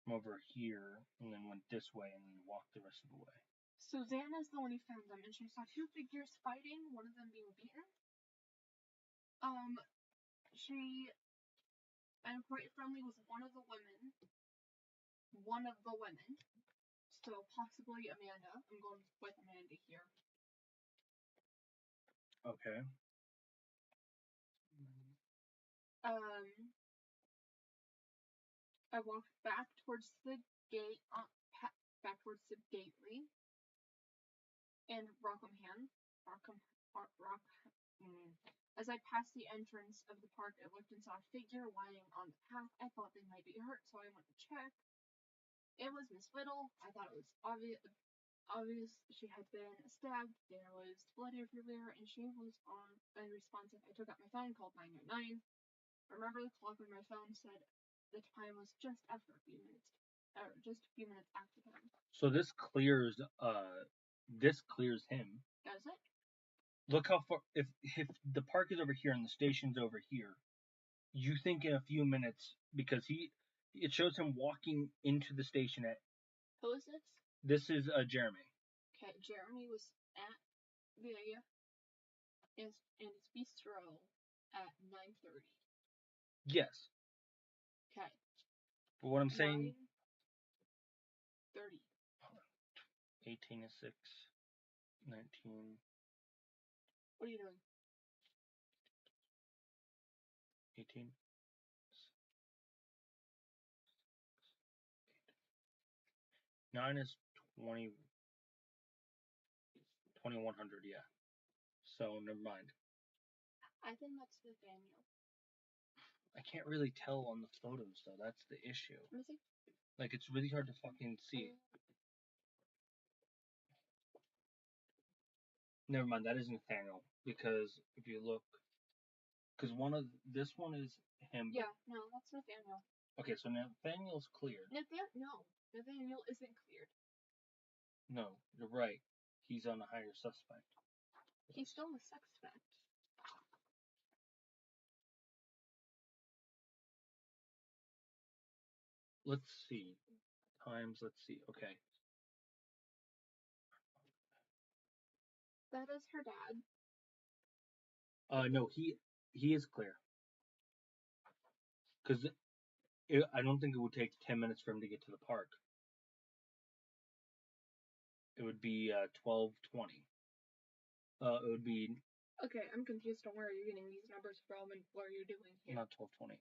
from over here and then went this way and then walked the rest of the way. Susanna's the one who found them, and she saw 2 figures fighting, one of them being beaten. And quite friendly was one of the women. So possibly Amanda. I'm going with Amanda here. Okay. I walked back towards the gate, back towards the gateway, and As I passed the entrance of the park, I looked and saw a figure lying on the path. I thought they might be hurt, so I went to check. It was Miss Whittle. I thought it was obvious she had been stabbed. There was blood everywhere, and she was unresponsive. I took out my phone, called 999. Remember, the clock on my phone said the time was just a few minutes after time. So this clears him. Does it? Look how far. If the park is over here and the station's over here, you think in a few minutes, because it shows him walking into the station at. Who is this? This is Jeremy. Okay, Jeremy was at the in his bistro at 9:30. Yes. Okay. But what I'm saying. 9:30. 18 is 6. 19. What are you doing? 18. 9 is 20. 2100, yeah. So never mind. I think that's Nathaniel. I can't really tell on the photos though. That's the issue. Let me see. Like it's really hard to fucking see. Never mind. That is Nathaniel because if you look, because this one is him. Yeah, no, that's Nathaniel. Okay, so Nathaniel's cleared. Nathaniel isn't cleared. No, you're right. He's on a higher suspect. He's still a suspect. let's see. Times, let's see. Okay. That is her dad. No, he is clear. Because I don't think it would take 10 minutes for him to get to the park. It would be 12:20. It would be Okay, I'm confused on where you're getting these numbers from and what are you doing here. not 12:20.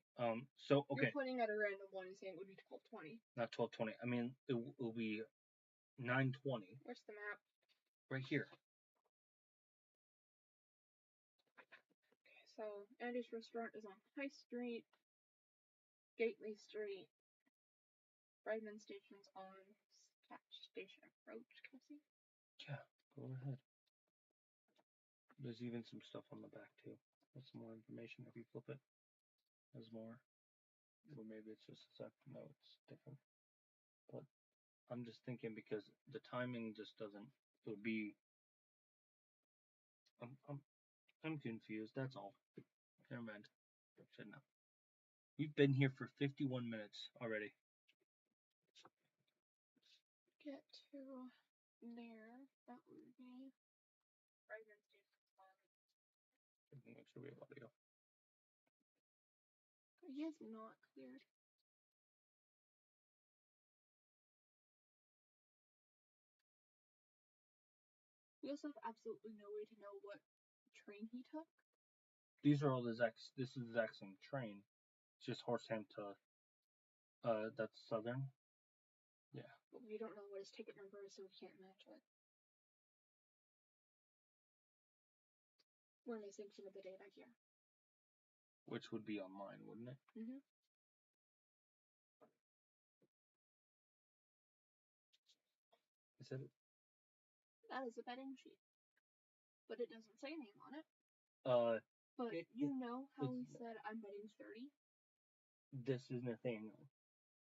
So okay. You're pointing at a random one and saying it would be 12:20. Not 12:20. I mean, it will be 9:20. Where's the map? Right here. Okay, so Andy's restaurant is on High Street, Gateway Street, Brightman Station's on Station Approach. Can I see? Yeah, go ahead. There's even some stuff on the back too. There's some more information if you flip it. There's more. Or maybe it's just a sec. No, it's different. But I'm just thinking because the timing just doesn't. It would be. I'm confused. That's all. Never mind. Shouldn't have. We've been here for 51 minutes already. Get to there. That would be Brightman Station's on. Make sure we have audio. He is not cleared. We also have absolutely no way to know what train he took. These are all the exact. This is the exact same train. It's just Horseham to. That's Southern. Yeah. But we don't know what his ticket number is, so we can't match it. We're missing some of the data here. Which would be online, wouldn't it? Mm-hmm. Is it? That is a betting sheet. But it doesn't say a name on it. But you know how he said, I'm betting 30? This is Nathaniel.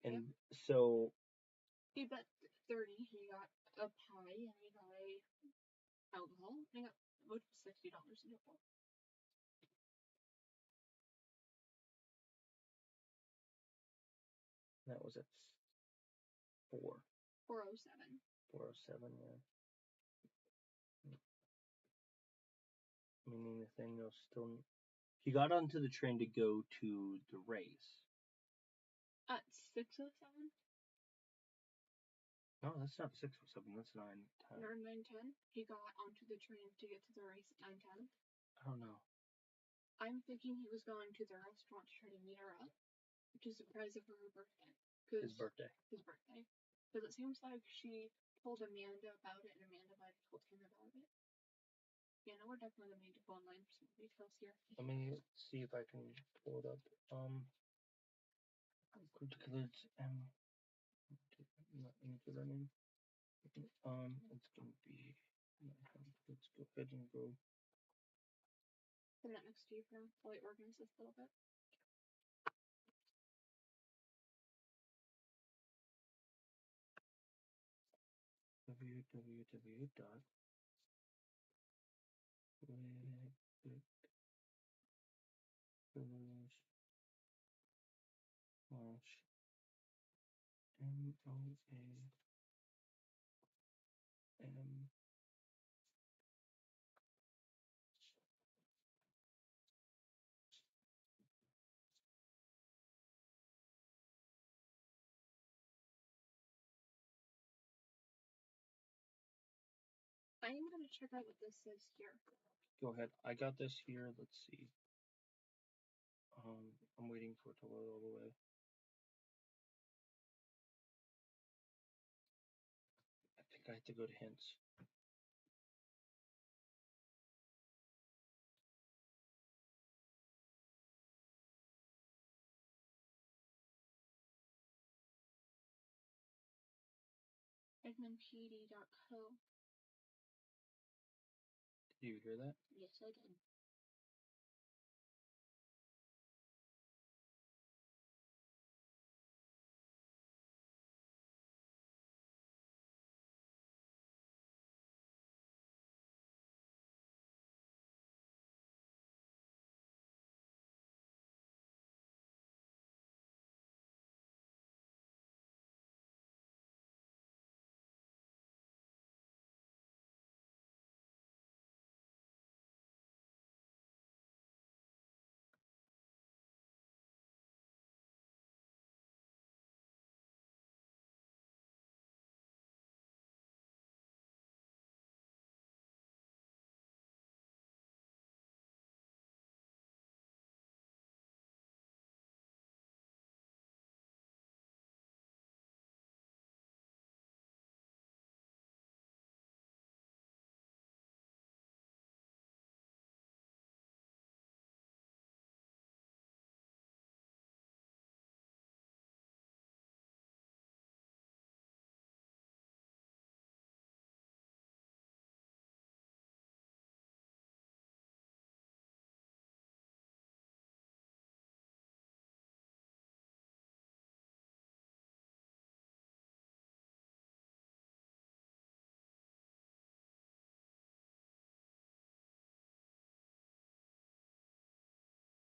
And so. He bet 30. He got a pie and he got alcohol. And he got $60 in total. That was at 4. 407. 407, yeah. Meaning Nathaniel still. He got onto the train to go to the race. At 607? No, that's not 607. That's 9:10. 9:10. He got onto the train to get to the race at 9:10. I don't know. I'm thinking he was going to the restaurant to try to meet her up to surprise her for her birthday. His birthday. Because it seems like she told Amanda about it, and Amanda might have told him about it. Yeah, no, we're definitely going to need to go online for some details here. Let me see if I can pull it up. Cryptic Killers not into running. It's gonna be. Let's go ahead and go. I'm not next to you for now while I organize this a little bit. MOAM. I am going to check out what this says here. Go ahead. I got this here. Let's see. I'm waiting for it to load all the way. I think I have to go to hints. EdmondPD.co. Did you hear that? Yes, I did.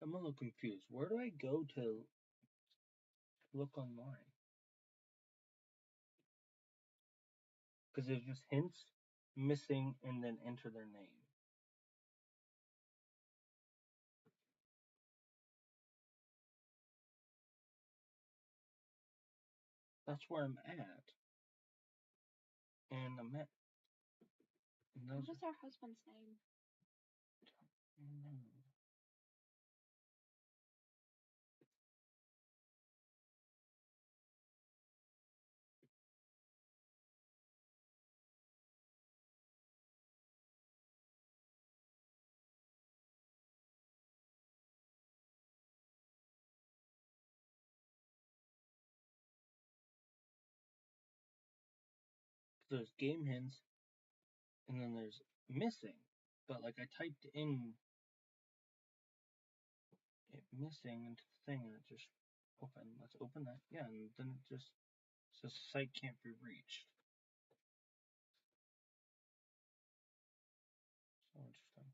I'm a little confused. Where do I go to look online? Because there's just hints, missing, and then enter their name. That's where I'm at. And I'm at. What is our husband's name? There's game hints, and then there's missing. But like I typed in it missing into the thing, and it just opened. Let's open that. Yeah, and then it just says site can't be reached. So interesting.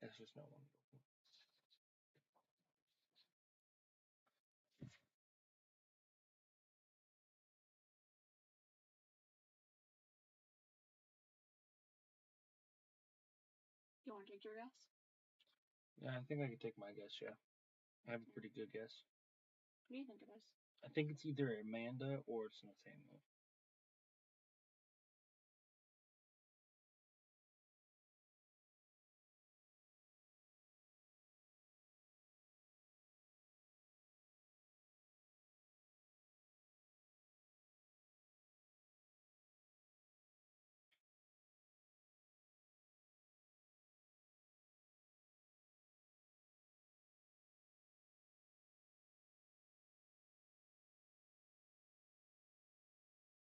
There's just no one. You want to take your guess? Yeah, I think I can take my guess. Yeah, I have a pretty good guess. What do you think it is? I think it's either Amanda or it's Nathaniel.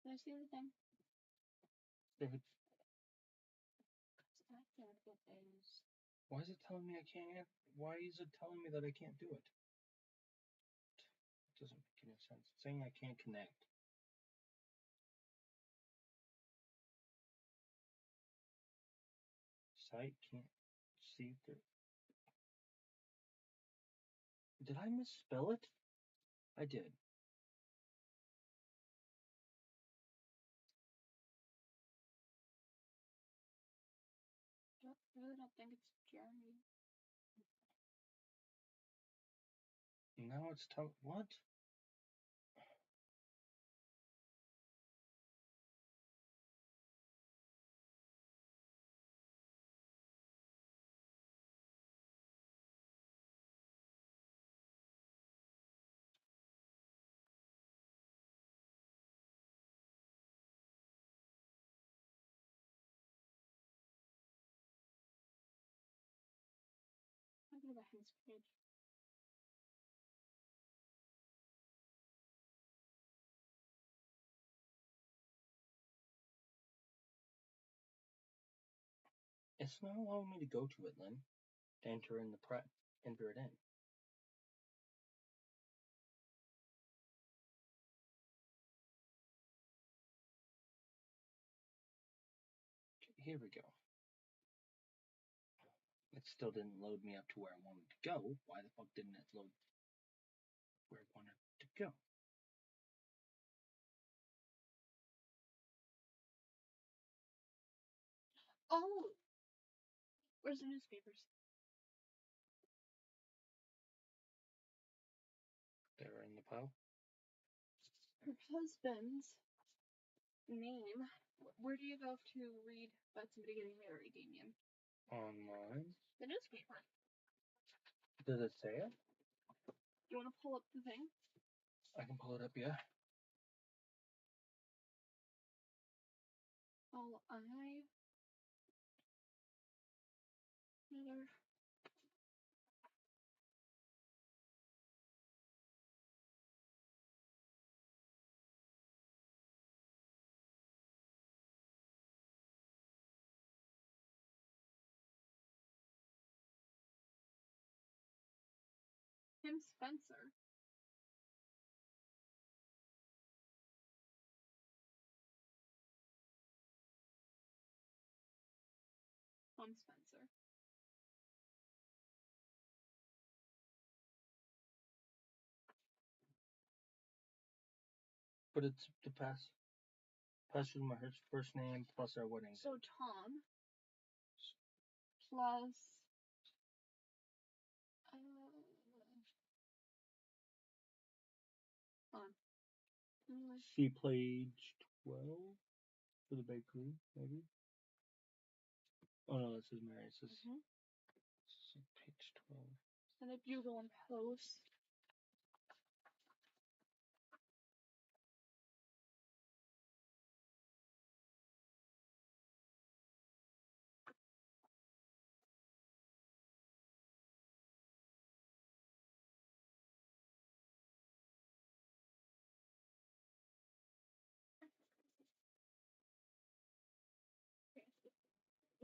Did I see the thing? David, I think it is. why is it telling me I can't? Why is it telling me that I can't do it? It doesn't make any sense. It's saying I can't connect. Site can't see through. Did I misspell it? I did. I really don't think it's Jeremy. Now it's telling. What? I'll go to the hints page. It's not allowing me to go to it, Lynn. To enter in the enter it in. Here we go. It still didn't load me up to where I wanted to go. Why the fuck didn't it load where I wanted to go? Oh! Where's the newspapers? They're in the pile. Her husband's name. Where do you go to read about somebody getting married, Damien? Online. The newspaper. Does it say it? Do you want to pull up the thing? I can pull it up, yeah. Oh, another. Tim Spencer. Tom Spencer. But it's the pass with my first name plus our wedding. So Tom plus see page 12 for the bakery, maybe. Oh no, this is Mary. This is page 12. And if you go and post.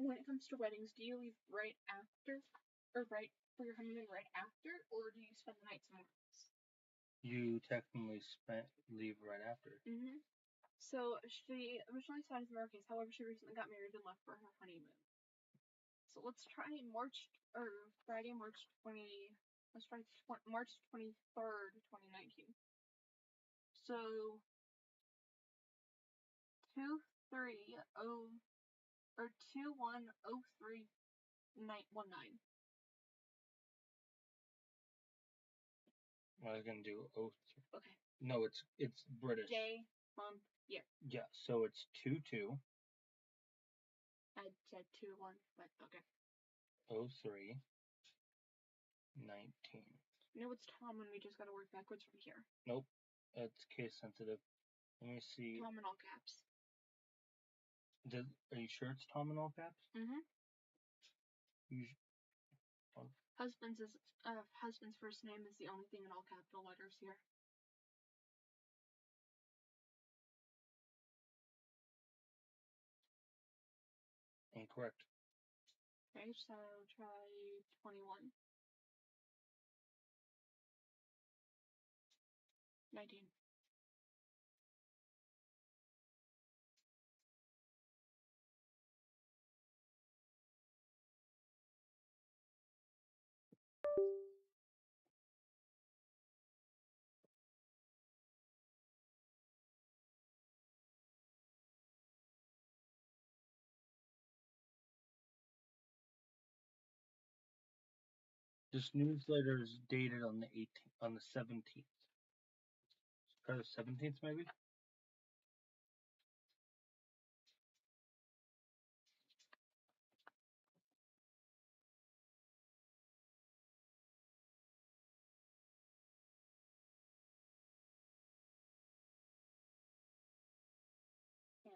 When it comes to weddings, do you leave right after, or right for your honeymoon right after, or do you spend the night somewhere else? You technically leave right after. So she originally signed as Americans, however, she recently got married and left for her honeymoon. So let's try Friday, March 23rd, 2019. So 210319. I was gonna do 03. Okay. No, it's British. Day, month, year. Yeah, so it's 22. I said 21, but okay. 03 19. No, it's Tom, and we just gotta work backwards from here. Nope, it's case sensitive. Let me see. Tom in all caps. Are you sure it's Tom in all caps? Husband's first name is the only thing in all capital letters here. Incorrect. Okay, so try 21. 19. This newsletter is dated on the 17th. Try the 17th, maybe? Yeah.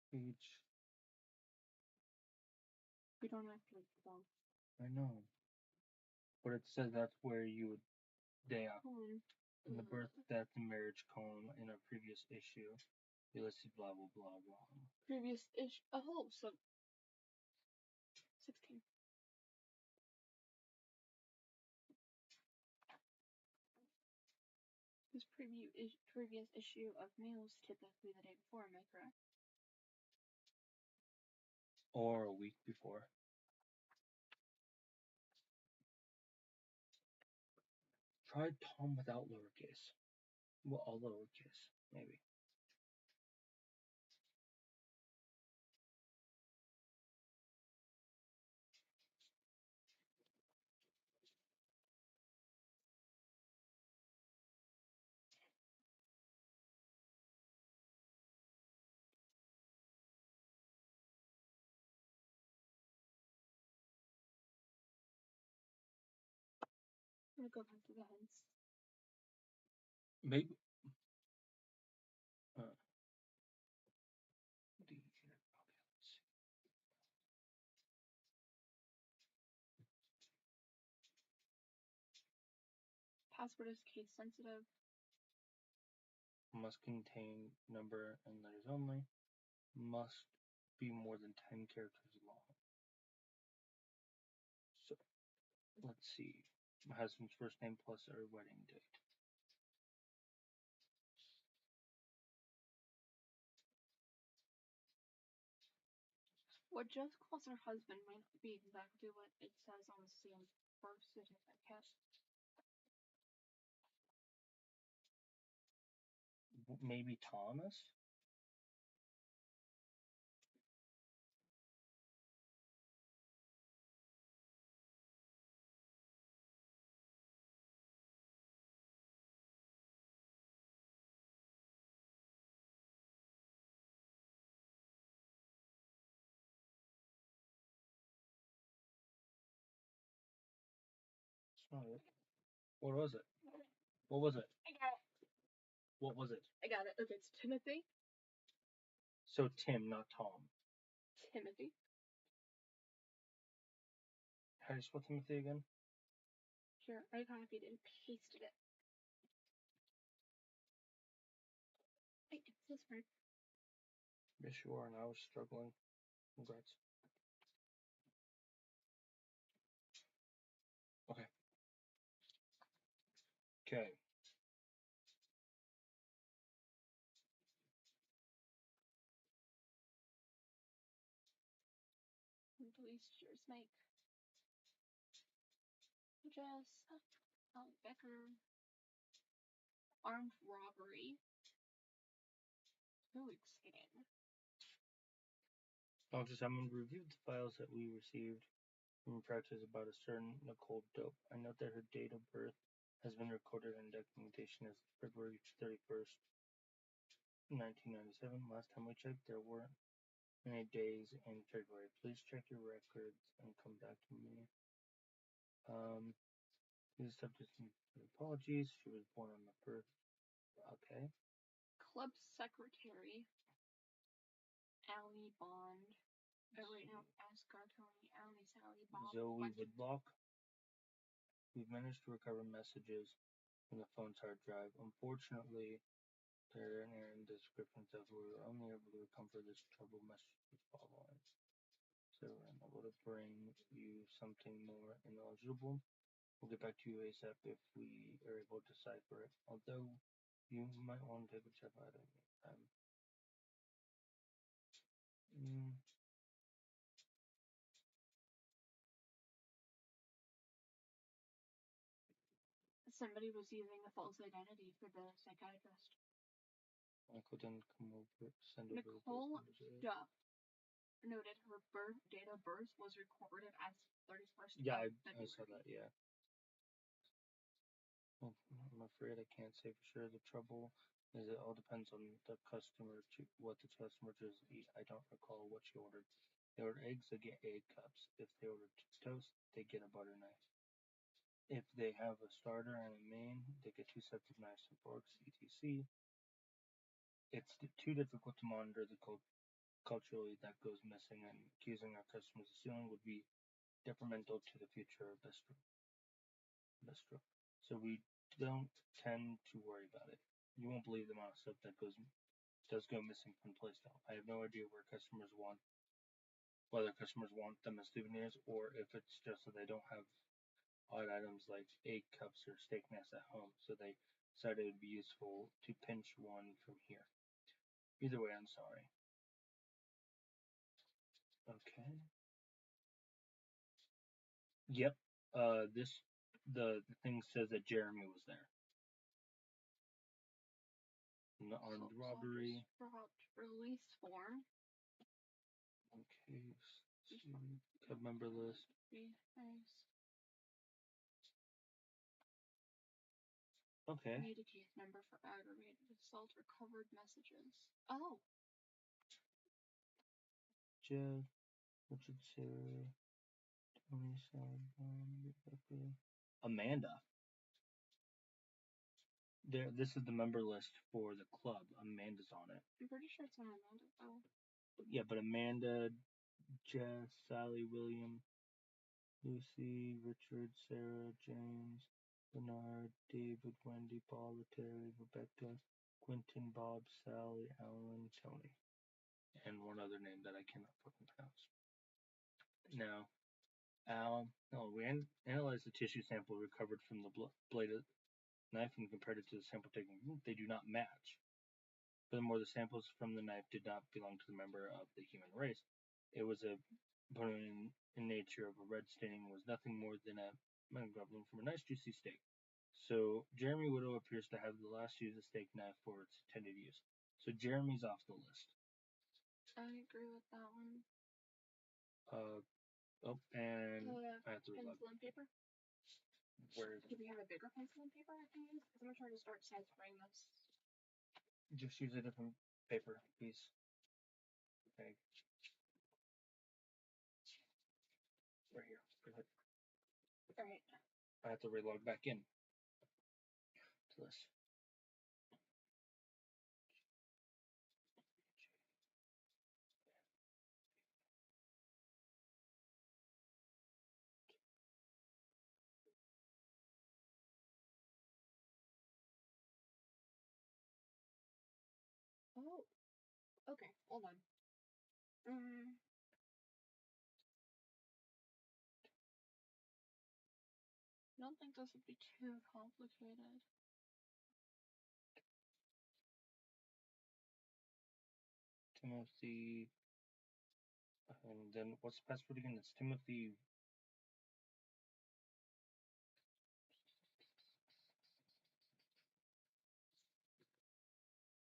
Page. We don't have to go. I know. But it says that's where you would day off. In the birth, death, and marriage column in a previous issue. You listed blah blah blah blah. Previous issue. Oh, so 16. This previous issue of Mail was typically the day before, am I correct? Or a week before. Try Tom without lowercase. Well, all lowercase, maybe. I'm gonna go back to the hints. Maybe. Password is case sensitive. Must contain number and letters only. Must be more than 10 characters long. So, let's see. My husband's first name plus our wedding date. What Jess calls her husband might not be exactly what it says on the same birth certificate. Maybe Thomas? That's not it. What was it? What was it? I got it. What was it? I got it. Okay, it's Timothy. So Tim, not Tom. Timothy. How do you spell Timothy again? Here, I copied and pasted it. Wait, it's this one. Yes, you are, and I was struggling. Congrats. Okay. Okay. Police cheers make. Jess. Becker. Armed robbery. Too exciting. Officer Hammond reviewed the files that we received from practice about a certain Nicole Dope. I note that her date of birth has been recorded in documentation as February 31st, 1997. Last time we checked, there weren't many days in February. Please check your records and come back to me. Please accept this apologies. She was born on the first. Okay. Club secretary. Allie Bond. Oh wait, no, Asgard Tony, Allie, Sally, Bob. Zoe Woodlock. We've managed to recover messages from the phone's hard drive. Unfortunately, there are errant descriptions that we were only able to recover this trouble messages following. So we're unable to bring you something more ineligible. We'll get back to you ASAP if we are able to decipher it. Although you might want to take a check out of it. Somebody was using a false identity for the psychiatrist. Michael didn't come over, send over Nicole Duff noted her date of birth was recorded as 31st Yeah, of I February. saw that, yeah. Well, I'm afraid I can't say for sure. The trouble is it all depends on the customer, what the customer chooses to eat. I don't recall what she ordered. They ordered eggs, they get egg cups. If they ordered toast, they get a butter knife. If they have a starter and a main, they get 2 sets of knives and forks, etc. It's too difficult to monitor the culturally that goes missing, and accusing our customers of stealing would be detrimental to the future of Bistro. So we don't tend to worry about it. You won't believe the amount of stuff that does go missing from Playstyle. I have no idea whether customers want them as souvenirs, or if it's just that they don't have odd items like egg cups or steak nests at home, so they decided it would be useful to pinch one from here. Either way, I'm sorry. Okay. Yep. The thing says that Jeremy was there. The armed robbery. Release form. Okay. Club member list. Okay. Need a case number for aggravated assault. Recovered messages. Oh. Jeff, Richard, Sarah, Tony, Sally, Rebecca. Amanda. This is the member list for the club. Amanda's on it. I'm pretty sure it's not Amanda though. Yeah, but Amanda, Jess, Sally, William, Lucy, Richard, Sarah, James, Bernard, David, Wendy, Paula, Terry, Rebecca, Quentin, Bob, Sally, Alan, Tony, and one other name that I cannot fucking pronounce. Now, we analyzed the tissue sample recovered from the bladed knife and compared it to the sample taken. They do not match. Furthermore, the samples from the knife did not belong to the member of the human race. It was a component in nature of a red staining was nothing more than a microglobuline from a nice juicy steak. So Jeremy Widow appears to have the last use of steak knife for its intended use. So Jeremy's off the list. I agree with that one. And I have to pencil and paper. Where is it? Do we have a bigger pencil and paper I can use? Because I'm trying to start censoring this. Just use a different paper piece. Okay. Right here. Go ahead. Alright. I have to relog back in to this. Oh. Okay, hold on. I don't think this would be too complicated. Timothy. And then what's the password again? It's Timothy.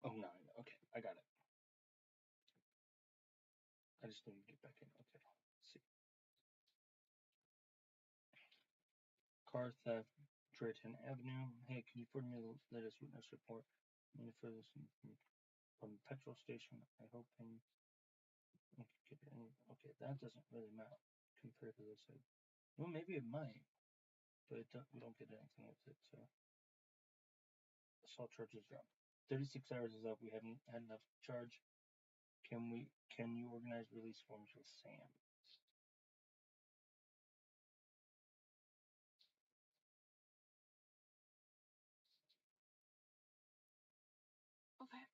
Oh, 9. Okay, I got it. I just need to get back in. Okay, let's see. Car theft, Drayton Avenue. Hey, can you forward me the latest witness report? Any further from the petrol station? I hope and okay, that doesn't really matter compared to this. Well, maybe it might, but we don't get anything with it. So assault charges dropped. 36 hours is up. We haven't had enough charge. Can you organize release forms with Sam? Okay.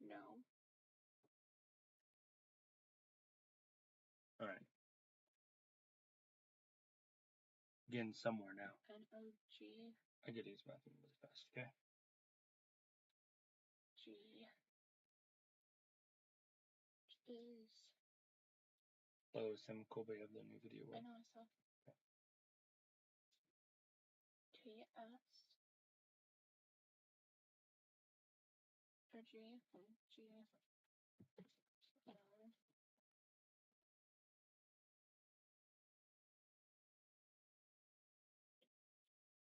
No. Alright. Getting somewhere now. N-O-G. I get these bathroom really fast, okay? G. Is. Oh, Sam Kobe of the new video. I know, I saw. Okay. T-S. Or G. G.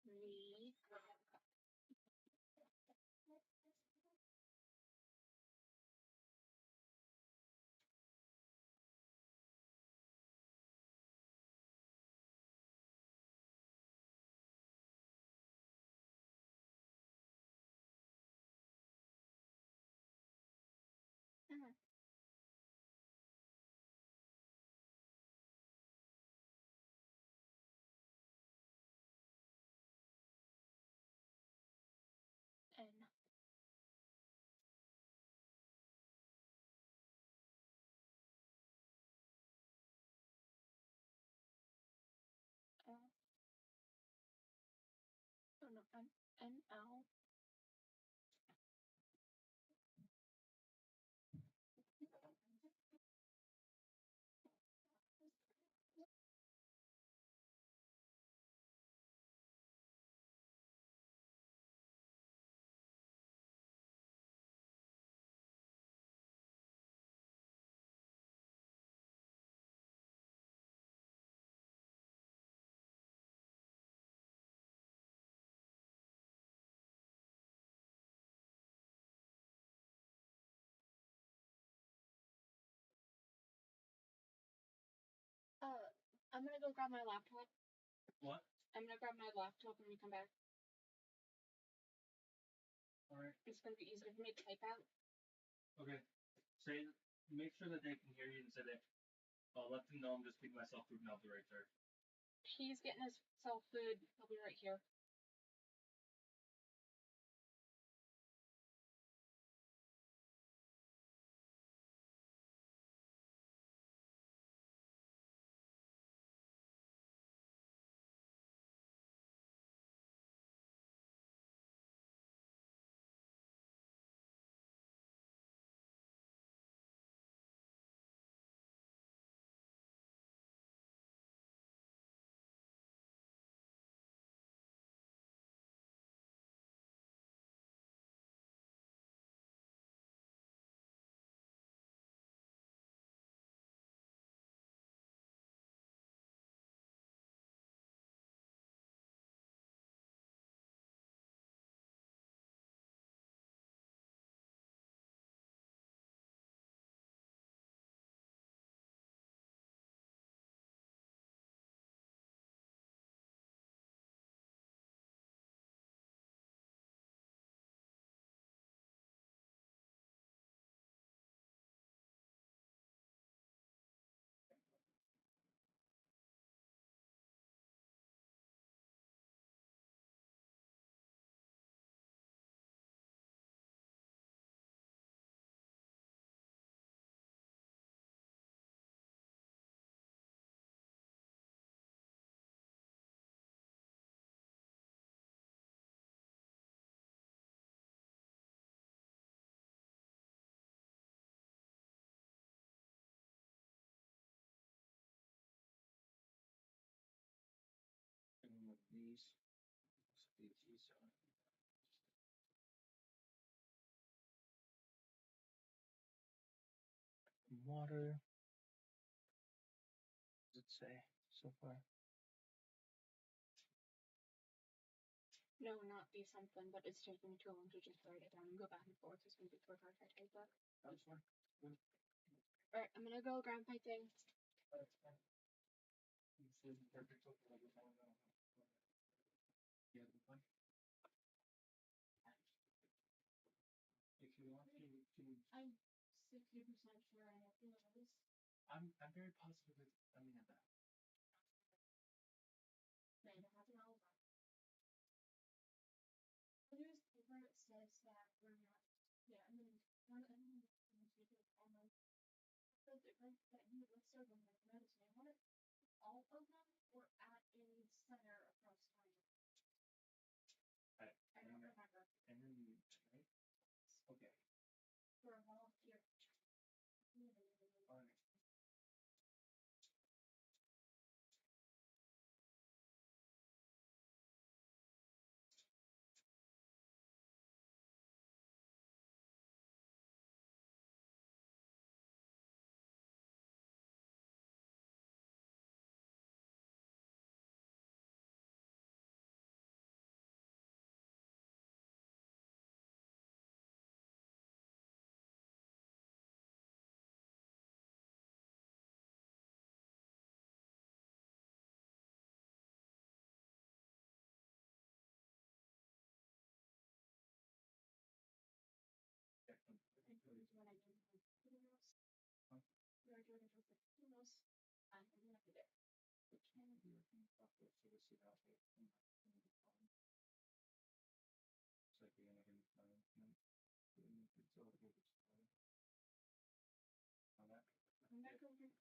V. N. L. Oh no, N. L. I'm gonna go grab my laptop. What? I'm gonna grab my laptop when we come back. Alright. It's gonna be easier for me to type out. Okay. Make sure that they can hear you and say that. I'll let them know I'm just getting myself food and I'll be right there. He's getting himself food. He'll be right here. And with these water. What does it say so far? No, not be something, but it's taking me too long to just write it down and go back and forth. It's gonna be quicker if I type that. That's fine. Alright, I'm gonna go grab my thing. That's fine. Perfect. Yeah, that's fine. If you want to, I'm 60% sure I have to know this. I'm very positive that I mean that. Right, I have to know that. The newspaper says that we're not. Yeah, and then one of the newspapers almost said that you listed when the medicine on it. All of them were at a center across town. I don't remember. And then you, right? Okay. For a volunteer. All right. When I did the videos, we were doing it with the videos, and we have to do. Which one of you are going to talk to us so we see how they it's like you're gonna get it's all good. On that. I'm back over.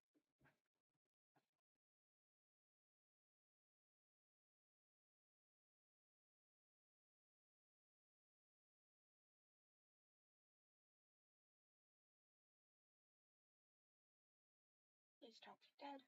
Please don't be dead.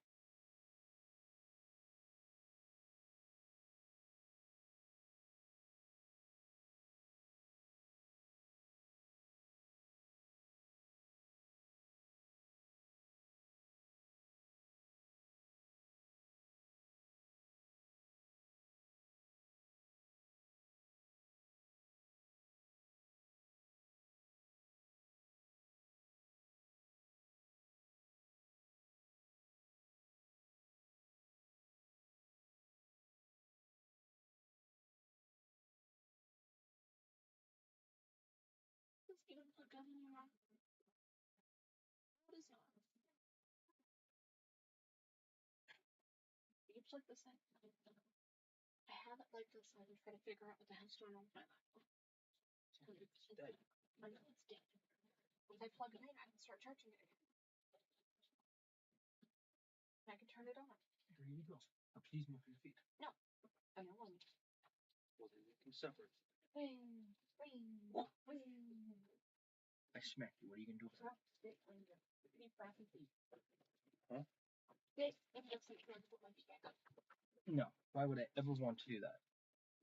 anymore. What is not? It's like this thing. I have it like this, and I'm trying to figure out what the hell's going on with my laptop. It's dead. I know it's dead. If I plug it in, I can start charging it again. I can turn it on. There you go. Now please move your feet. No. I don't want to. Well, then you can suffer. Wing, wing, wing. I smacked you. What are you gonna do with that? Sit on your pretty frothy feet. Huh? Sit and just like trying to put my feet back up. No. Why would I ever want to do that?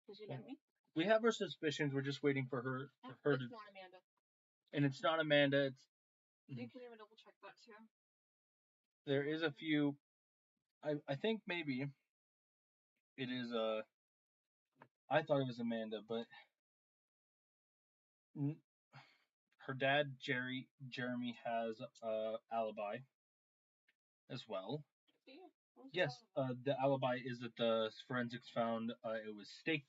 Because you know me. We have our suspicions. We're just waiting for her. It's not Amanda. And it's not Amanda. It's. You can even double check that too. There is a few. I think maybe it is I thought it was Amanda, but her dad Jeremy has a alibi as well. Yes, the alibi is that the forensics found it was steak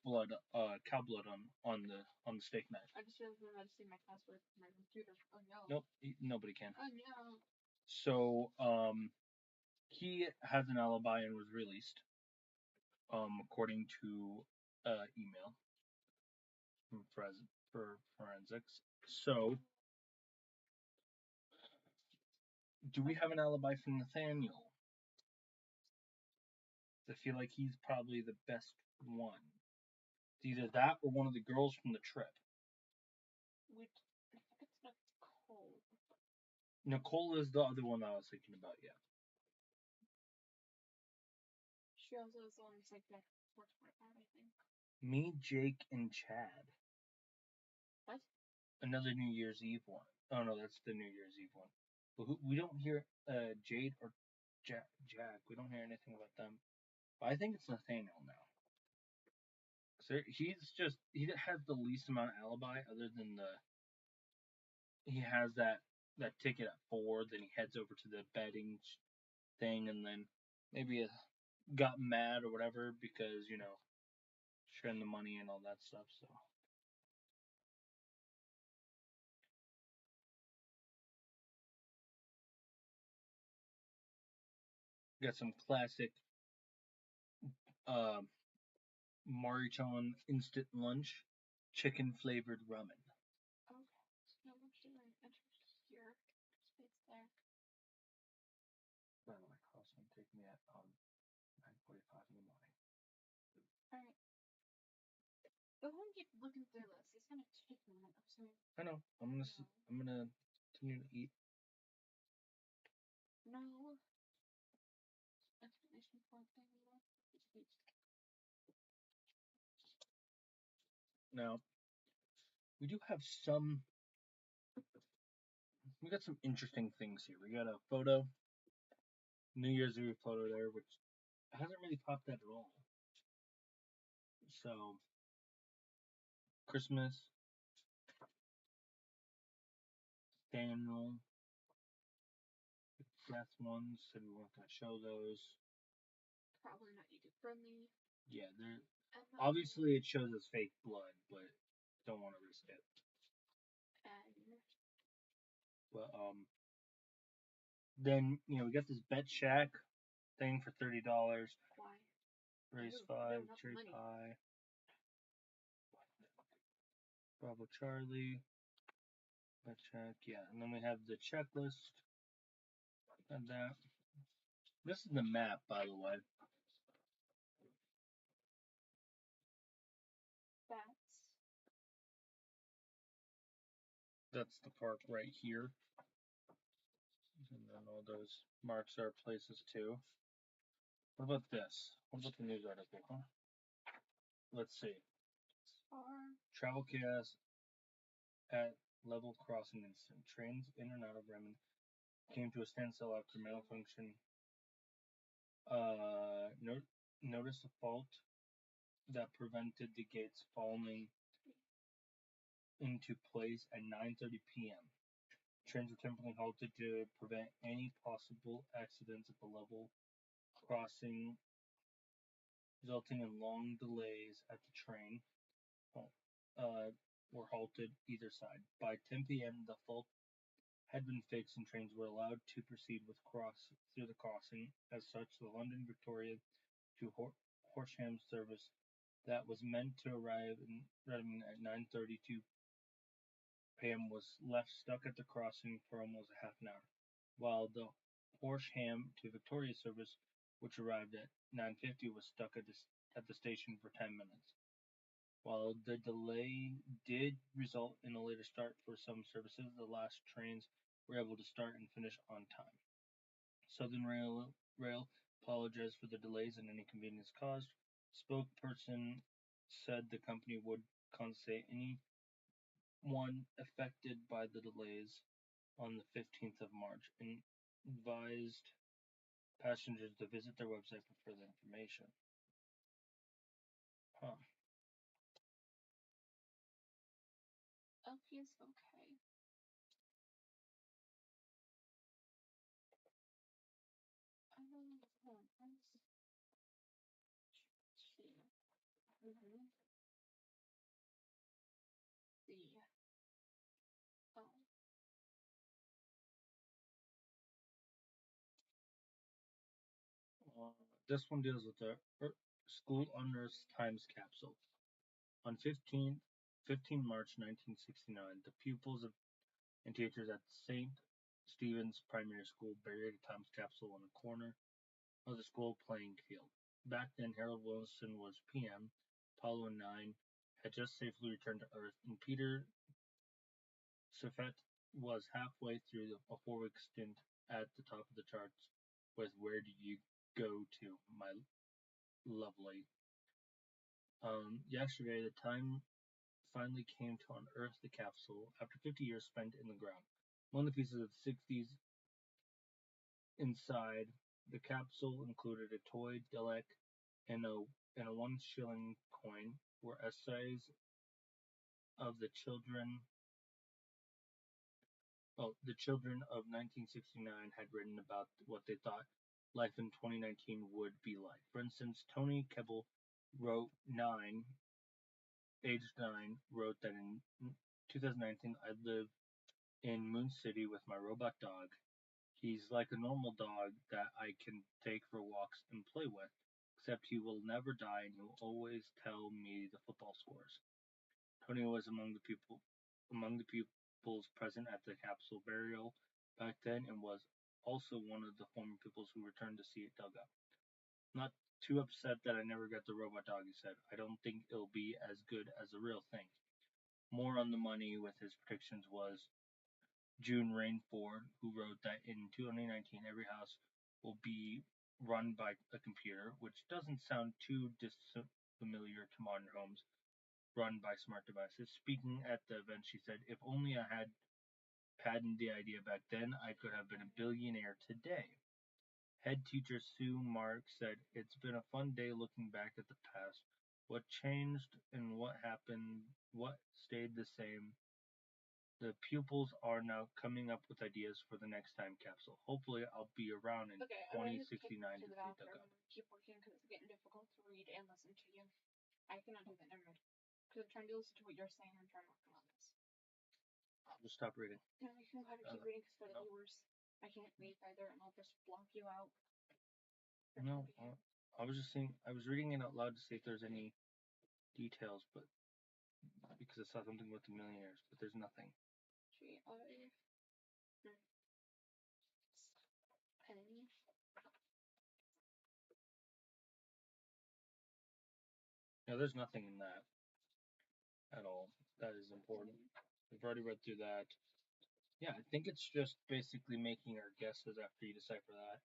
blood, cow blood on the steak knife. I just realized I had to see my password for my computer. Oh no. Nope, nobody can. Oh no. So he has an alibi and was released, according to email from for forensics. So, do we have an alibi from Nathaniel? I feel like he's probably the best one. It's either that or one of the girls from the trip. I think it's Nicole. Nicole is the other one that I was thinking about, yeah. She also is the one who's like that 425, I think. Me, Jake, and Chad. What? Another New Year's Eve one. Oh no, that's the New Year's Eve one. But we don't hear Jade or Jack. We don't hear anything about them. But I think it's Nathaniel now. He has the least amount of alibi, other than he has that ticket at 4. Then he heads over to the betting thing, and then maybe got mad or whatever because sharing the money and all that stuff. So. Got some classic Maruchan instant lunch, chicken flavored ramen. Okay. So I'm actually going to enter here. It's there. By the way, cross one take me at 9:45 in the morning. Alright. Go ahead and keep looking through this. It's gonna take a minute. I'm sorry. I know. I'm gonna continue to eat. No. Explanation point thing. Now, we do have some. We got some interesting things here. We got a photo, New Year's Eve photo there, which hasn't really popped that at all. So, Christmas, Daniel, last ones said we weren't gonna show those. Probably not YouTube friendly. Yeah, they're obviously it shows us fake blood, but don't want to risk it. But then we got this Bet Shack thing for $30. Why? Race 5, cherry pie. Bravo Charlie. Bet Shack, yeah. And then we have the checklist. And that. This is the map, by the way. That's the park right here. And then all those marks are places too. What about this? What about the news article, huh? Let's see. Travel chaos at level crossing incident. Trains in and out of Bremen came to a standstill after malfunction. Notice a fault that prevented the gates falling into place at 9:30 p.m. Trains were temporarily halted to prevent any possible accidents at the level crossing, resulting in long delays at the train. were halted either side. By 10 p.m., the fault had been fixed and trains were allowed to proceed through the crossing. As such, the London Victoria to Horsham service that was meant to arrive in Reading at 9:32 p.m. was left stuck at the crossing for almost a half an hour, while the Horsham to Victoria service, which arrived at 9:50, was stuck at the station for 10 minutes. While the delay did result in a later start for some services, the last trains were able to start and finish on time. Southern Rail apologized for the delays and any inconvenience caused. Spokesperson said the company would compensate anyone affected by the delays on the 15th of March and advised passengers to visit their website for further information. Huh. Okay, it's okay. Hold on. Let's see. See. Oh. This one deals with the school on Earth times capsule. On 15 March 1969, the pupils and teachers at St. Stephen's Primary School buried a time capsule in a corner of the school playing field. Back then, Harold Wilson was PM, Apollo 9 had just safely returned to Earth, and Peter Safet was halfway through a 4-week stint at the top of the charts with Where Did You Go To, My Lovely. Yesterday, the time finally came to unearth the capsule after 50 years spent in the ground. One of the pieces of the 60s inside the capsule included a toy Dalek and a 1 shilling coin, were essays of the children of 1969 had written about what they thought life in 2019 would be like. For instance, Tony Kebbell aged 9, wrote that in 2019 I live in Moon City with my robot dog. He's like a normal dog that I can take for walks and play with, except he will never die and he will always tell me the football scores. Tony was among the pupils present at the capsule burial back then and was also one of the former pupils who returned to see it dug up. Not too upset that I never got the robot dog, he said. I don't think it'll be as good as the real thing. More on the money with his predictions was June Rainford, who wrote that in 2019 every house will be run by a computer, which doesn't sound too dissimilar to modern homes run by smart devices. Speaking at the event, she said, "If only I had patented the idea back then, I could have been a billionaire today." Head teacher Sue Mark said, "It's been a fun day looking back at the past. What changed and what happened, what stayed the same. The pupils are now coming up with ideas for the next time capsule. Hopefully, I'll be around in 2069 to see it dug up." Keep working because it's getting difficult to read and listen to you. I cannot do that. Never mind. Because I'm trying to listen to what you're saying. I'm trying to work on this. I'll just stop reading. No, you can go ahead and keep reading because for the viewers, I can't read either, and I'll just block you out. No, I was just saying, I was reading it out loud to see if there's any details, but because I saw something with the millionaires, but there's nothing. Penny. No, there's nothing in that at all. That is important. We've already read through that. Yeah, I think it's just basically making our guesses after you decipher that.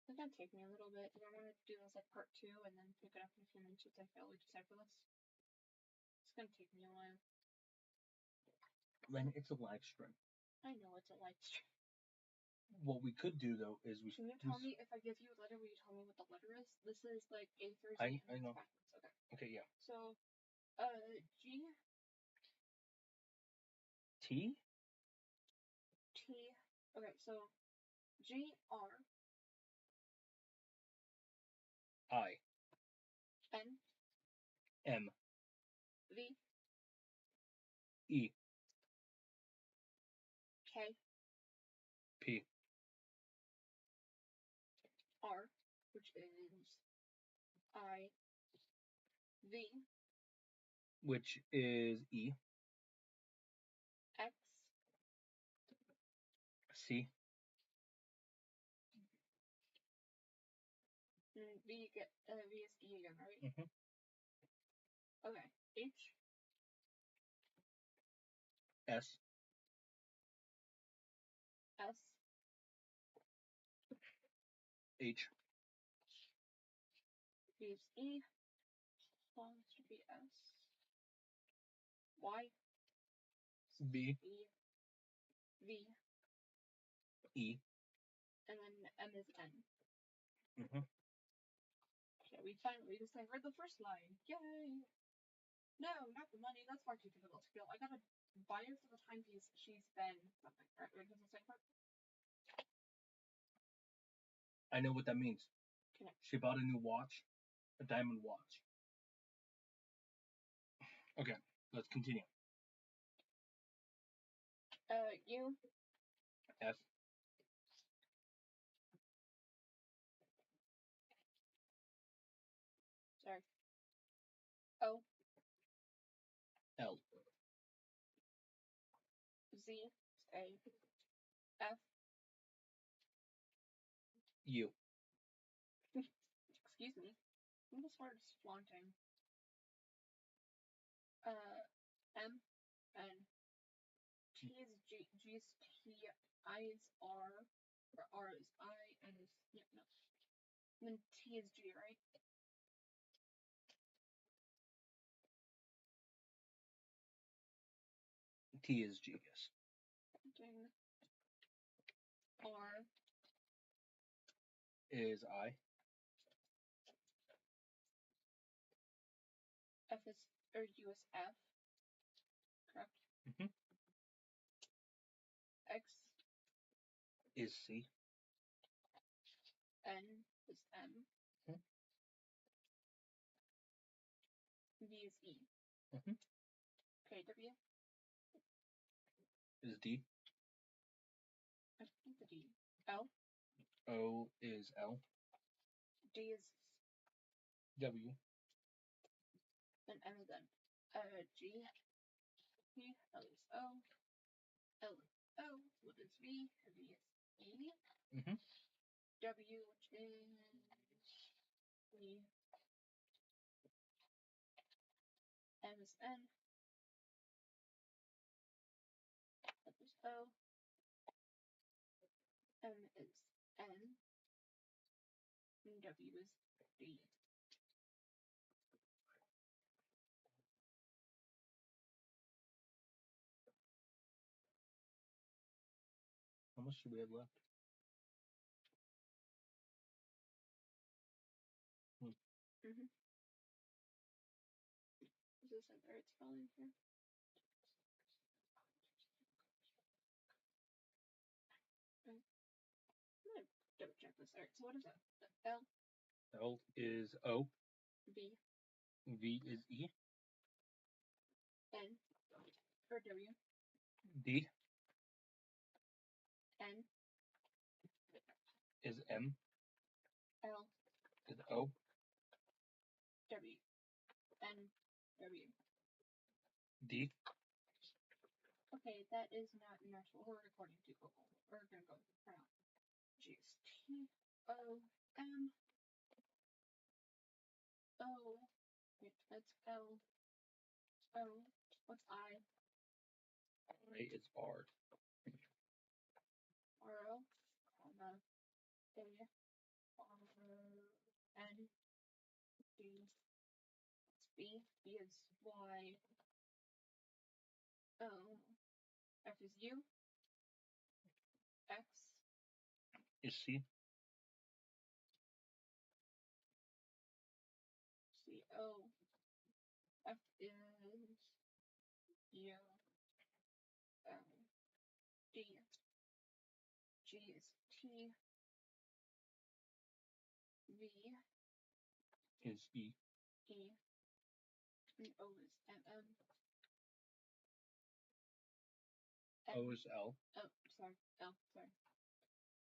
It's gonna take me a little bit. Do I want to do this like part 2 and then pick it up in a few minutes once I fail to decipher this? It's gonna take me a while. Then it's a live stream. I know it's a live stream. What we could do though is Can you tell me if I give you a letter? Will you tell me what the letter is? This is like A through Z. I know. Okay. Okay, yeah. So, G. T. T. Okay, so G R. I. N. M. V. E. K. P. R, which is I. V. Which is E. X. C. V is E again, right? Mm-hmm. Okay. H. S. S. H. V is E. Apostrophe S. Y. B. E. V. E. And then M is N. Mm-hmm. Okay, we finally deciphered the first line. Yay! No, not the money. That's far too difficult to kill. I gotta buy her for the timepiece she's been something. Right? Does it say part? I know what that means. Okay. She bought a new watch, a diamond watch. Okay, let's continue. U. F. Sorry. O. L. Z. A. F. U. Excuse me. I'm just sort of flaunting. M. N. T is G. G is T. I is R. Or R is I. N is yeah, no. And then T is G, right? T is G, yes. R Is I. F is or U is F. Correct. Mm-hmm. X Is C. N is M. Mm-hmm. V is E. Mm-hmm. Okay, W Is D. I think the D. L. O is L. D is W. and M is N. G P L is O. L is O. What is V? V is E. Mm-hmm. W, which is E. M is N. F is O. M is N. And W is D. How much do we have left? Mm-hmm. Is this an Earth spelling here? I'm gonna double check this. Alright, so what is that? L. L is O. V. V is E. N. Or W. D N. is M. L. Is O. W. N. W. D. Okay, that is not natural order according to Google. We're gonna go for now. G is T. O. M. O. Wait, that's L. O. What's I? I is R. R. O. Comma. A. R. N. D. It's B. B is Y. O. F is U. X. Is C. C. O. F is U. L. D. G is T. V. Is E. E. And O is MM. O is L. Oh, sorry. L, sorry.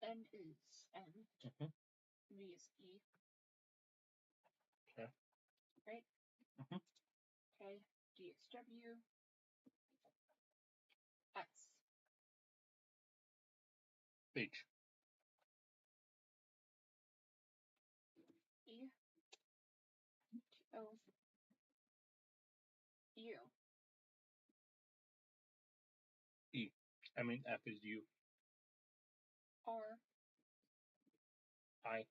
N is N. Mm-hmm. V is E. Okay. Right? Mm-hmm. Okay. D is W. X. H. E. O. U. E. I mean, F is U. R. I.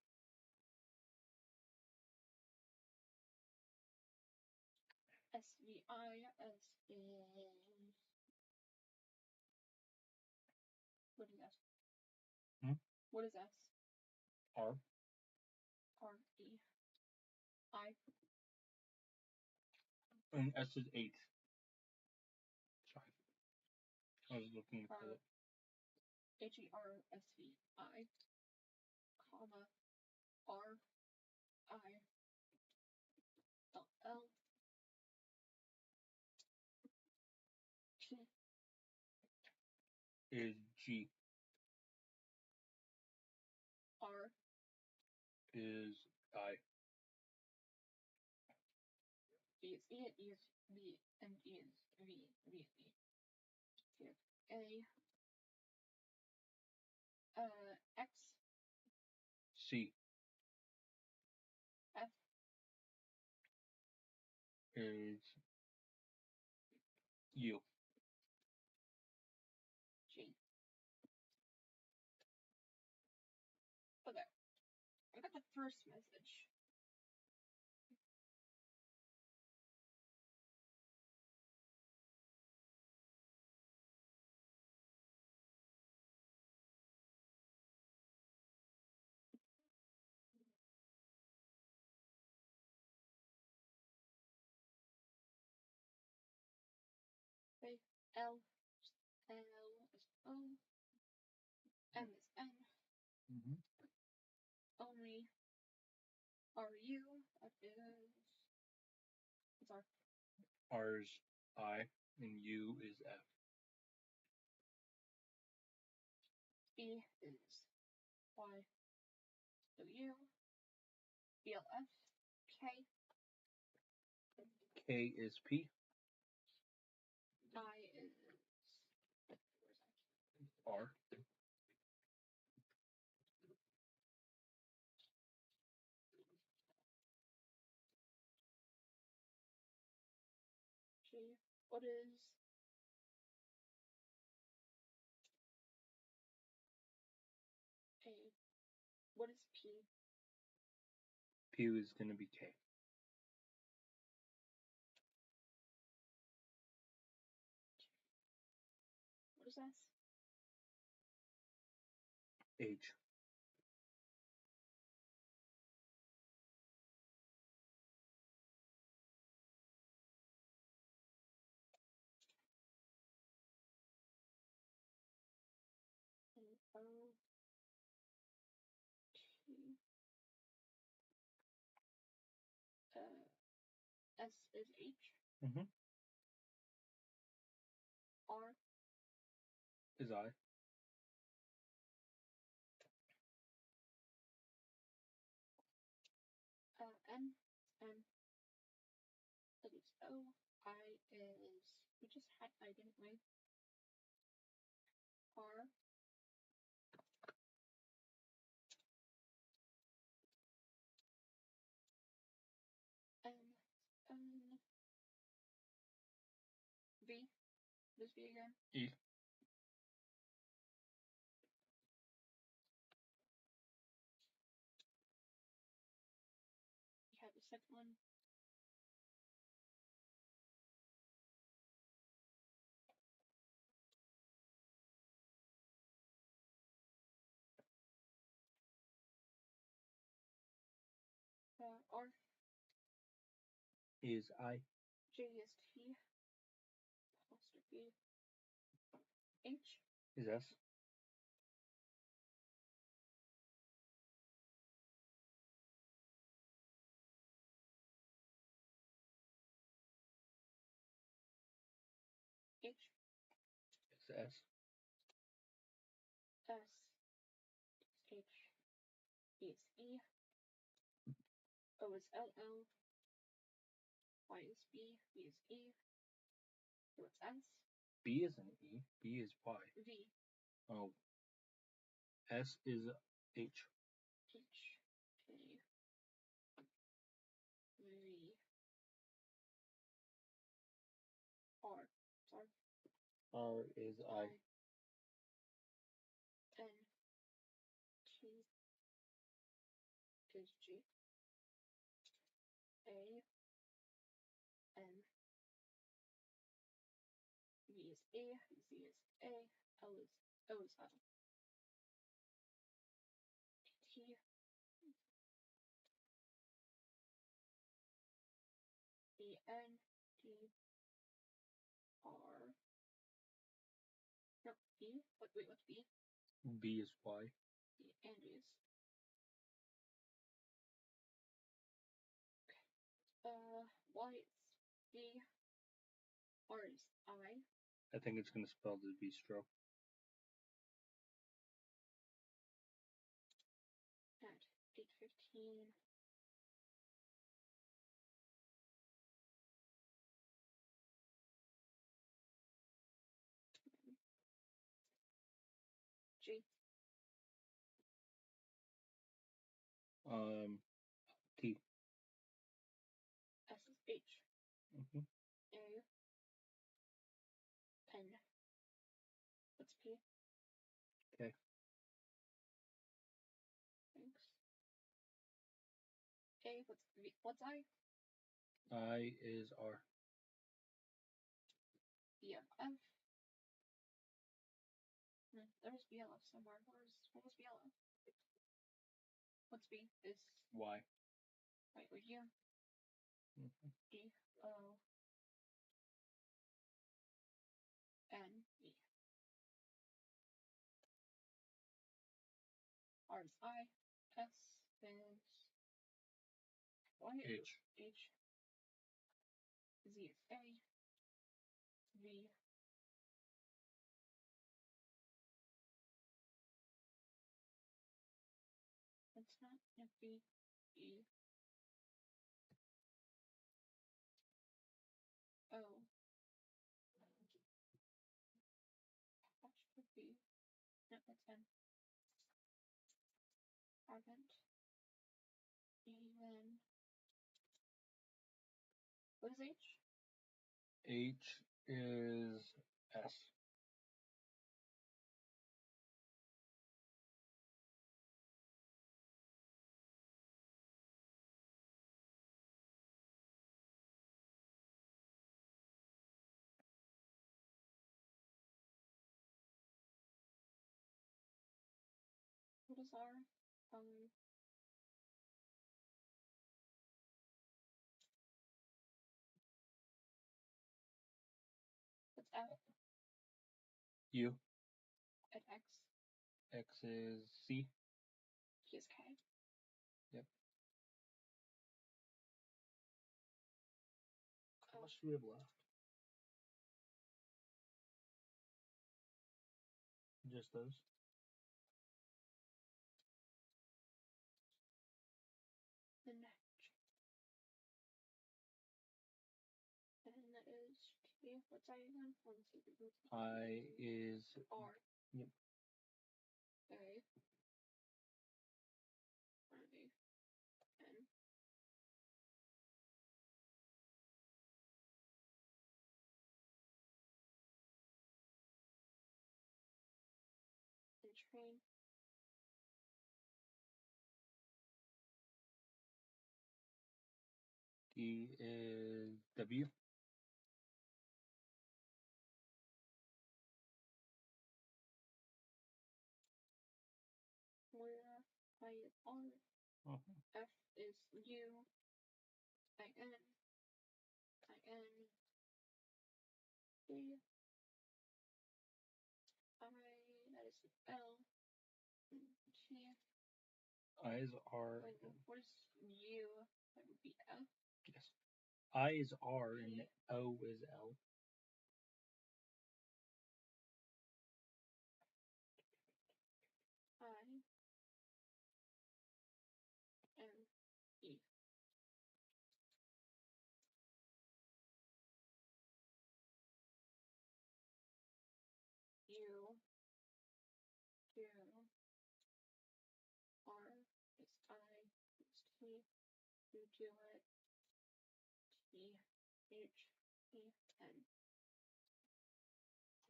S. V. I. S is. What is S? Hmm? What is S? R. R. E. I. And S is H. Sorry. I was looking at it. H. E. R. S. V. I. Comma. R. I. L. L. T. Is G. R. Is I. V is E. E is V. And E is V. V is E. Here. A. X. C. F. Is U. G. Okay. I got the first message. Okay. L. L is O. M is N. Mm-hmm. Only RU. That is. What's R? R's I. And U is F. E is Y. W. BLF. K. K is P. I is. R. G. What is. A. What is P? P is going to be K. What is S? H. O. T. S is H. Mm-hmm. R. Is I. N. N. It is O. I is. We just had I, didn't we? R. N. N. V. What is V again? E. We have the second one. R. Is I. J is T. Apostrophe. H. Is S. H. It's S. S. H. B is E. O is L. Y is B. B is E. So it's S. B isn't E. B is Y. V. Oh. S is H. H. A. V. R. Sorry. R is I. N. T is G. A. N. V is A. Z is A. L is O is L. T. E. N. D. R. No, B. Wait, what's B? B is Y. B and B is. Y is B. R is I. I think it's going to spell the bistro. At 8:15. G. T. S is H. Mm-hmm. A. N. What's P? Okay. Thanks. A. What's V? What's I? I is R. BFF. There's BLF somewhere. What was BLF? What's B? Is Y. right here. Mm-hmm. D. O. N. E. R is I. S is Y. H. H. Z is A. V. It's not B. E. O. That should be. No, that's N. Advent. Even. What is H? H is S. What is R? What's F? U. At X. X is C. P is K. Yep. How much do we have left? Just those? The next. And that is T. What's I again? I is R. Yep. A. I. N. And train. D is W. Where I is R. Mm-hmm. F is U. I N. I N. D. I. That is L. T. I is R. Wait, what is U? That would be F. Yes. I is R and O is L. do it. THEN.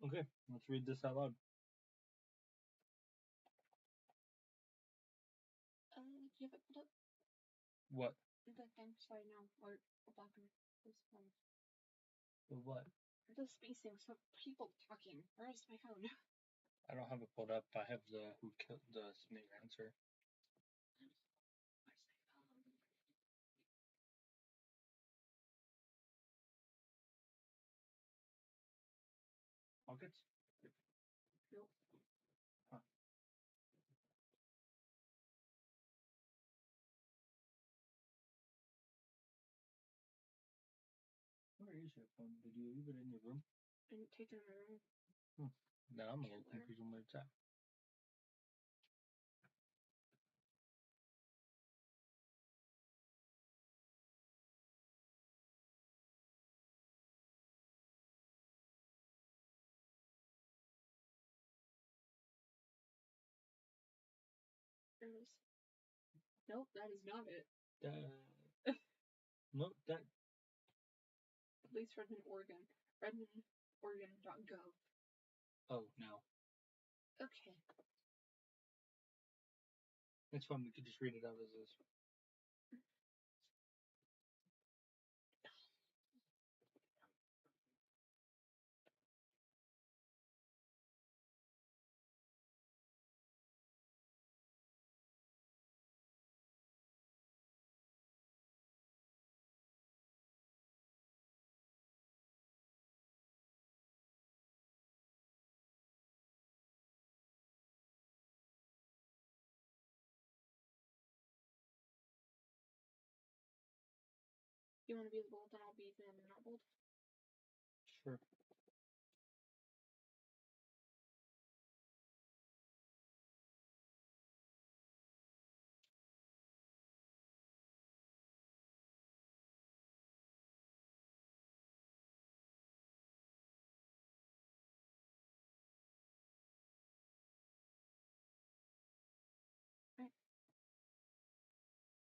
Okay, let's read this out loud. Do you have it pulled up? What? The thing, sorry, no, or blocking this one. The what? The spacing, so people talking. Where's my phone? I don't have it pulled up. I have the who killed the submit your answer. Where's my phone? Pockets? Nope. Huh. Where is your phone? Did you leave it in your room? I didn't take it in my room. Now I'm a little confused on where it's at. There it is. Nope, that is not it. Nope, that. Police Redmond, Oregon. RedmondOregon.gov. Oh, no. Okay. It's fine. We could just read it out as is. You want to be the bold, then I'll be the not bold. Sure.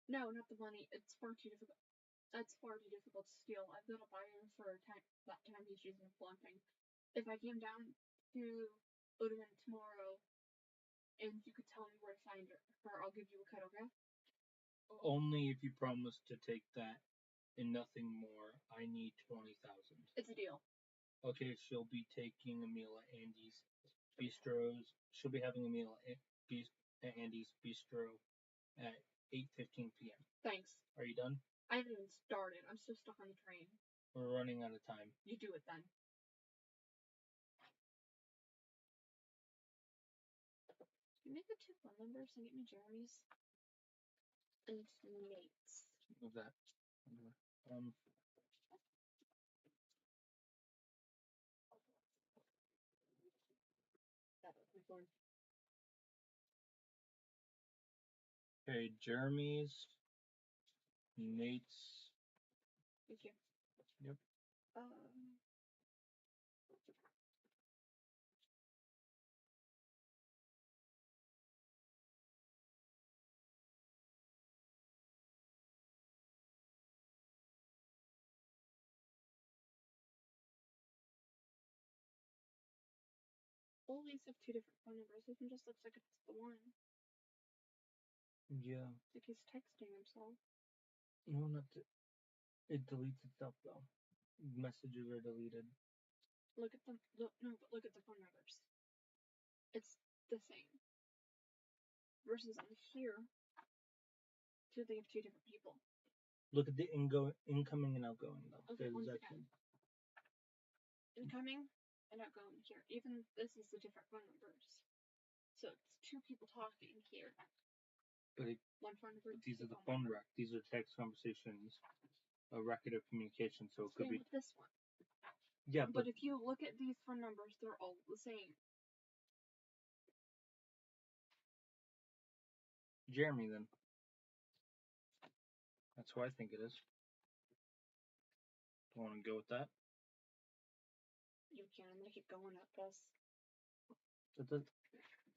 No, not the money. It's far too difficult. That's far too difficult to steal. I've got a buyer for that time he's using flaunting. If I came down to Odeon tomorrow and you could tell me where to find her, I'll give you a cut, okay? Only if you promise to take that and nothing more. I need 20,000. It's a deal. Okay, she'll be taking a meal at Andy's Bistros. She'll be having a meal at Andy's Bistro at 8:15 p.m. Thanks. Are you done? I haven't even started. I'm still stuck on the train. We're running out of time. You do it then. Can you make the 2 phone numbers and get me Jeremy's? And Nate's. Move that. That was my phone. Okay, Jeremy's, Nate's. Thank you. Yep. All these have 2 different phone numbers. This one just looks like it's the one. Yeah. Like he's texting himself. No, not to, it deletes itself though. Messages are deleted. Look at them. Look at the phone numbers. It's the same. Versus on here, they have 2 different people. Look at the incoming and outgoing though. Okay, once again. Incoming and outgoing here. Even this is the different phone numbers. So it's 2 people talking here. But one phone number. These are the phone rec. These are text conversations, a record of communication. So it could be with this one. Yeah, but if you look at these phone numbers, they're all the same. Jeremy then. That's who I think it is. Do you want to go with that? You can make it going at this.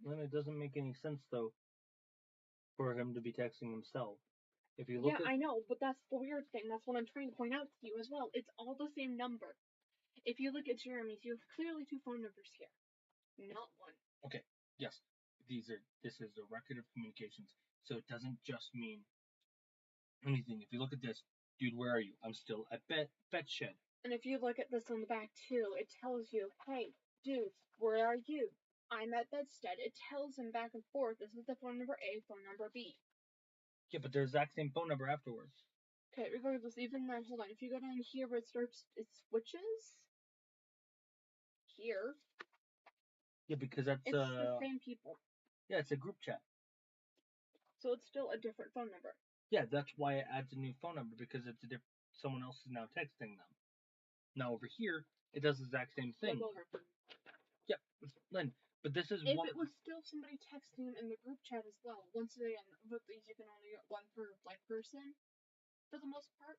Then it doesn't make any sense though for him to be texting himself. If you look Yeah, at I know, but that's the weird thing. That's what I'm trying to point out to you as well. It's all the same number. If you look at Jeremy's, you have clearly two phone numbers here, not one. okay, yes, this is a record of communications, so it doesn't just mean anything. If you look at this, dude, where are you? I'm still at vet shed. And if you look at this on the back too, it tells you, hey, dude, where are you? I'm at Bedstead. It tells him back and forth. This is the phone number A, phone number B. Yeah, but they're the exact same phone number afterwards. Okay, regardless, even then, hold on. If you go down here where it switches here. Yeah, because that's it's the same people. Yeah, it's a group chat. So it's still a different phone number. Yeah, that's why it adds a new phone number because it's a different. Someone else is now texting them. Now over here, it does the exact same thing. Look over. Yep, Lynn. But this is if one. it was still somebody texting in the group chat as well. Once again, with these you can only get one per person for the most part.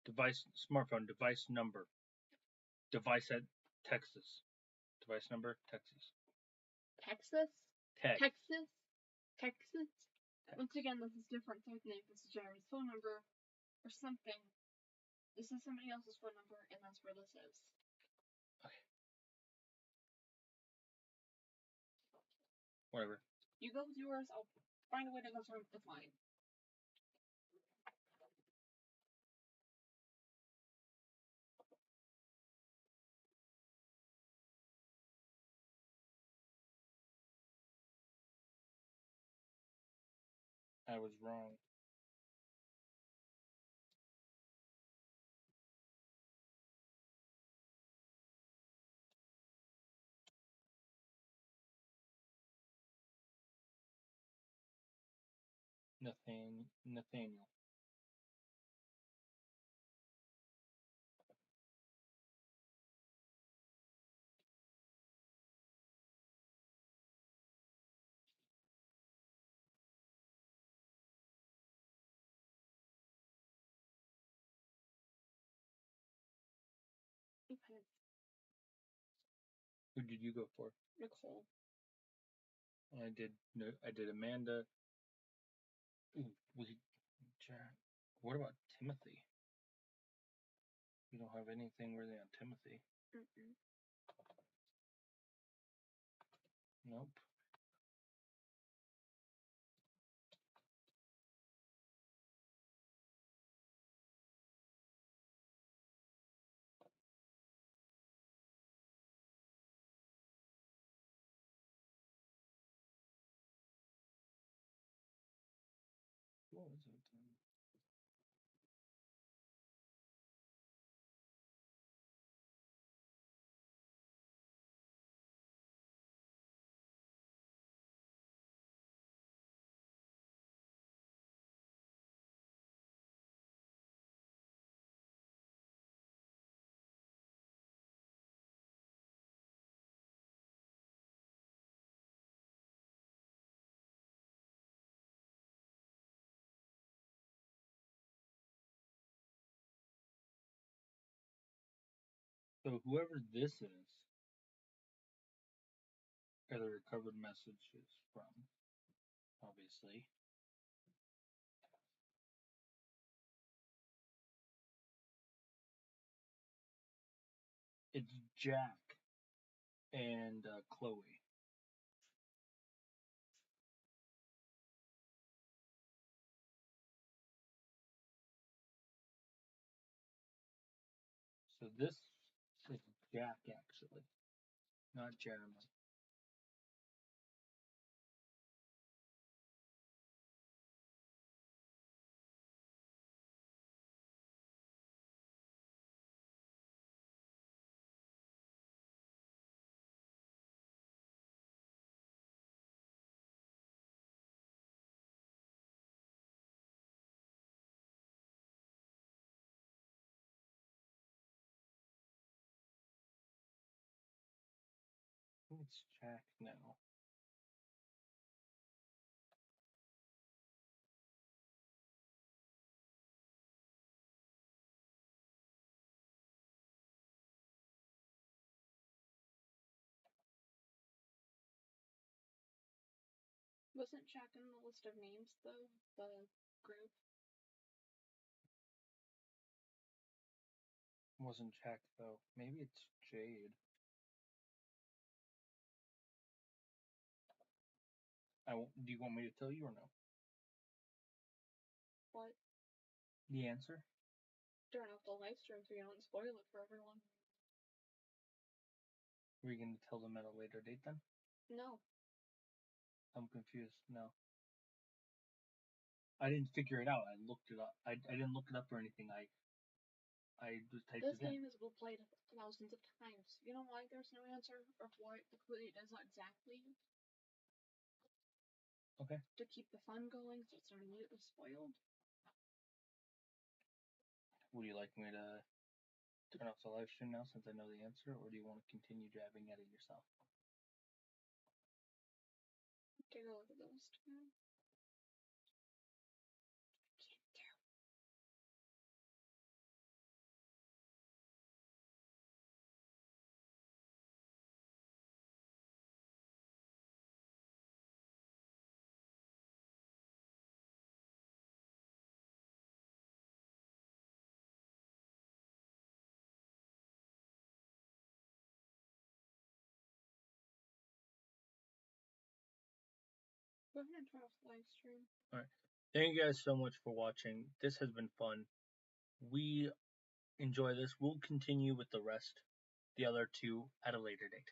Device, smartphone, device number. Device at Texas. Device number, Texas. Texas? Text. Texas? Texas? Once again, this is different. So I think this is Jeremy's phone number or something. This is somebody else's phone number, and that's where this is. Okay. Whatever. You go with yours, I'll find a way to go through with mine. I was wrong. Nathaniel. Okay. Who did you go for? Nicole. I did Amanda. Ooh, Jack. What about Timothy? You don't have anything really on Timothy. Mm-mm. Nope. What was it? So whoever this is, are the recovered messages from, obviously. It's Jack and Chloe. So this is Jack, actually, not Jeremy. I think it's Jack now. Wasn't Jack in the list of names though? The group? Wasn't Jack though. Maybe it's Jade. Do you want me to tell you or no? What? The answer? Turn off the live stream so you don't spoil it for everyone. Were you going to tell them at a later date then? No. I'm confused. No. I didn't figure it out. I looked it up. I didn't look it up or anything. I just typed This it in. game has been played thousands of times. You know why there's no answer or what the clue does exactly? Okay. To keep the fun going so it's not immediately spoiled. Would you like me to turn off the live stream now since I know the answer, or do you want to continue jabbing at it yourself? Take a look at those two. Go ahead and turn off the live stream. Alright. Thank you guys so much for watching. This has been fun. We enjoy this. We'll continue with the other two, at a later date.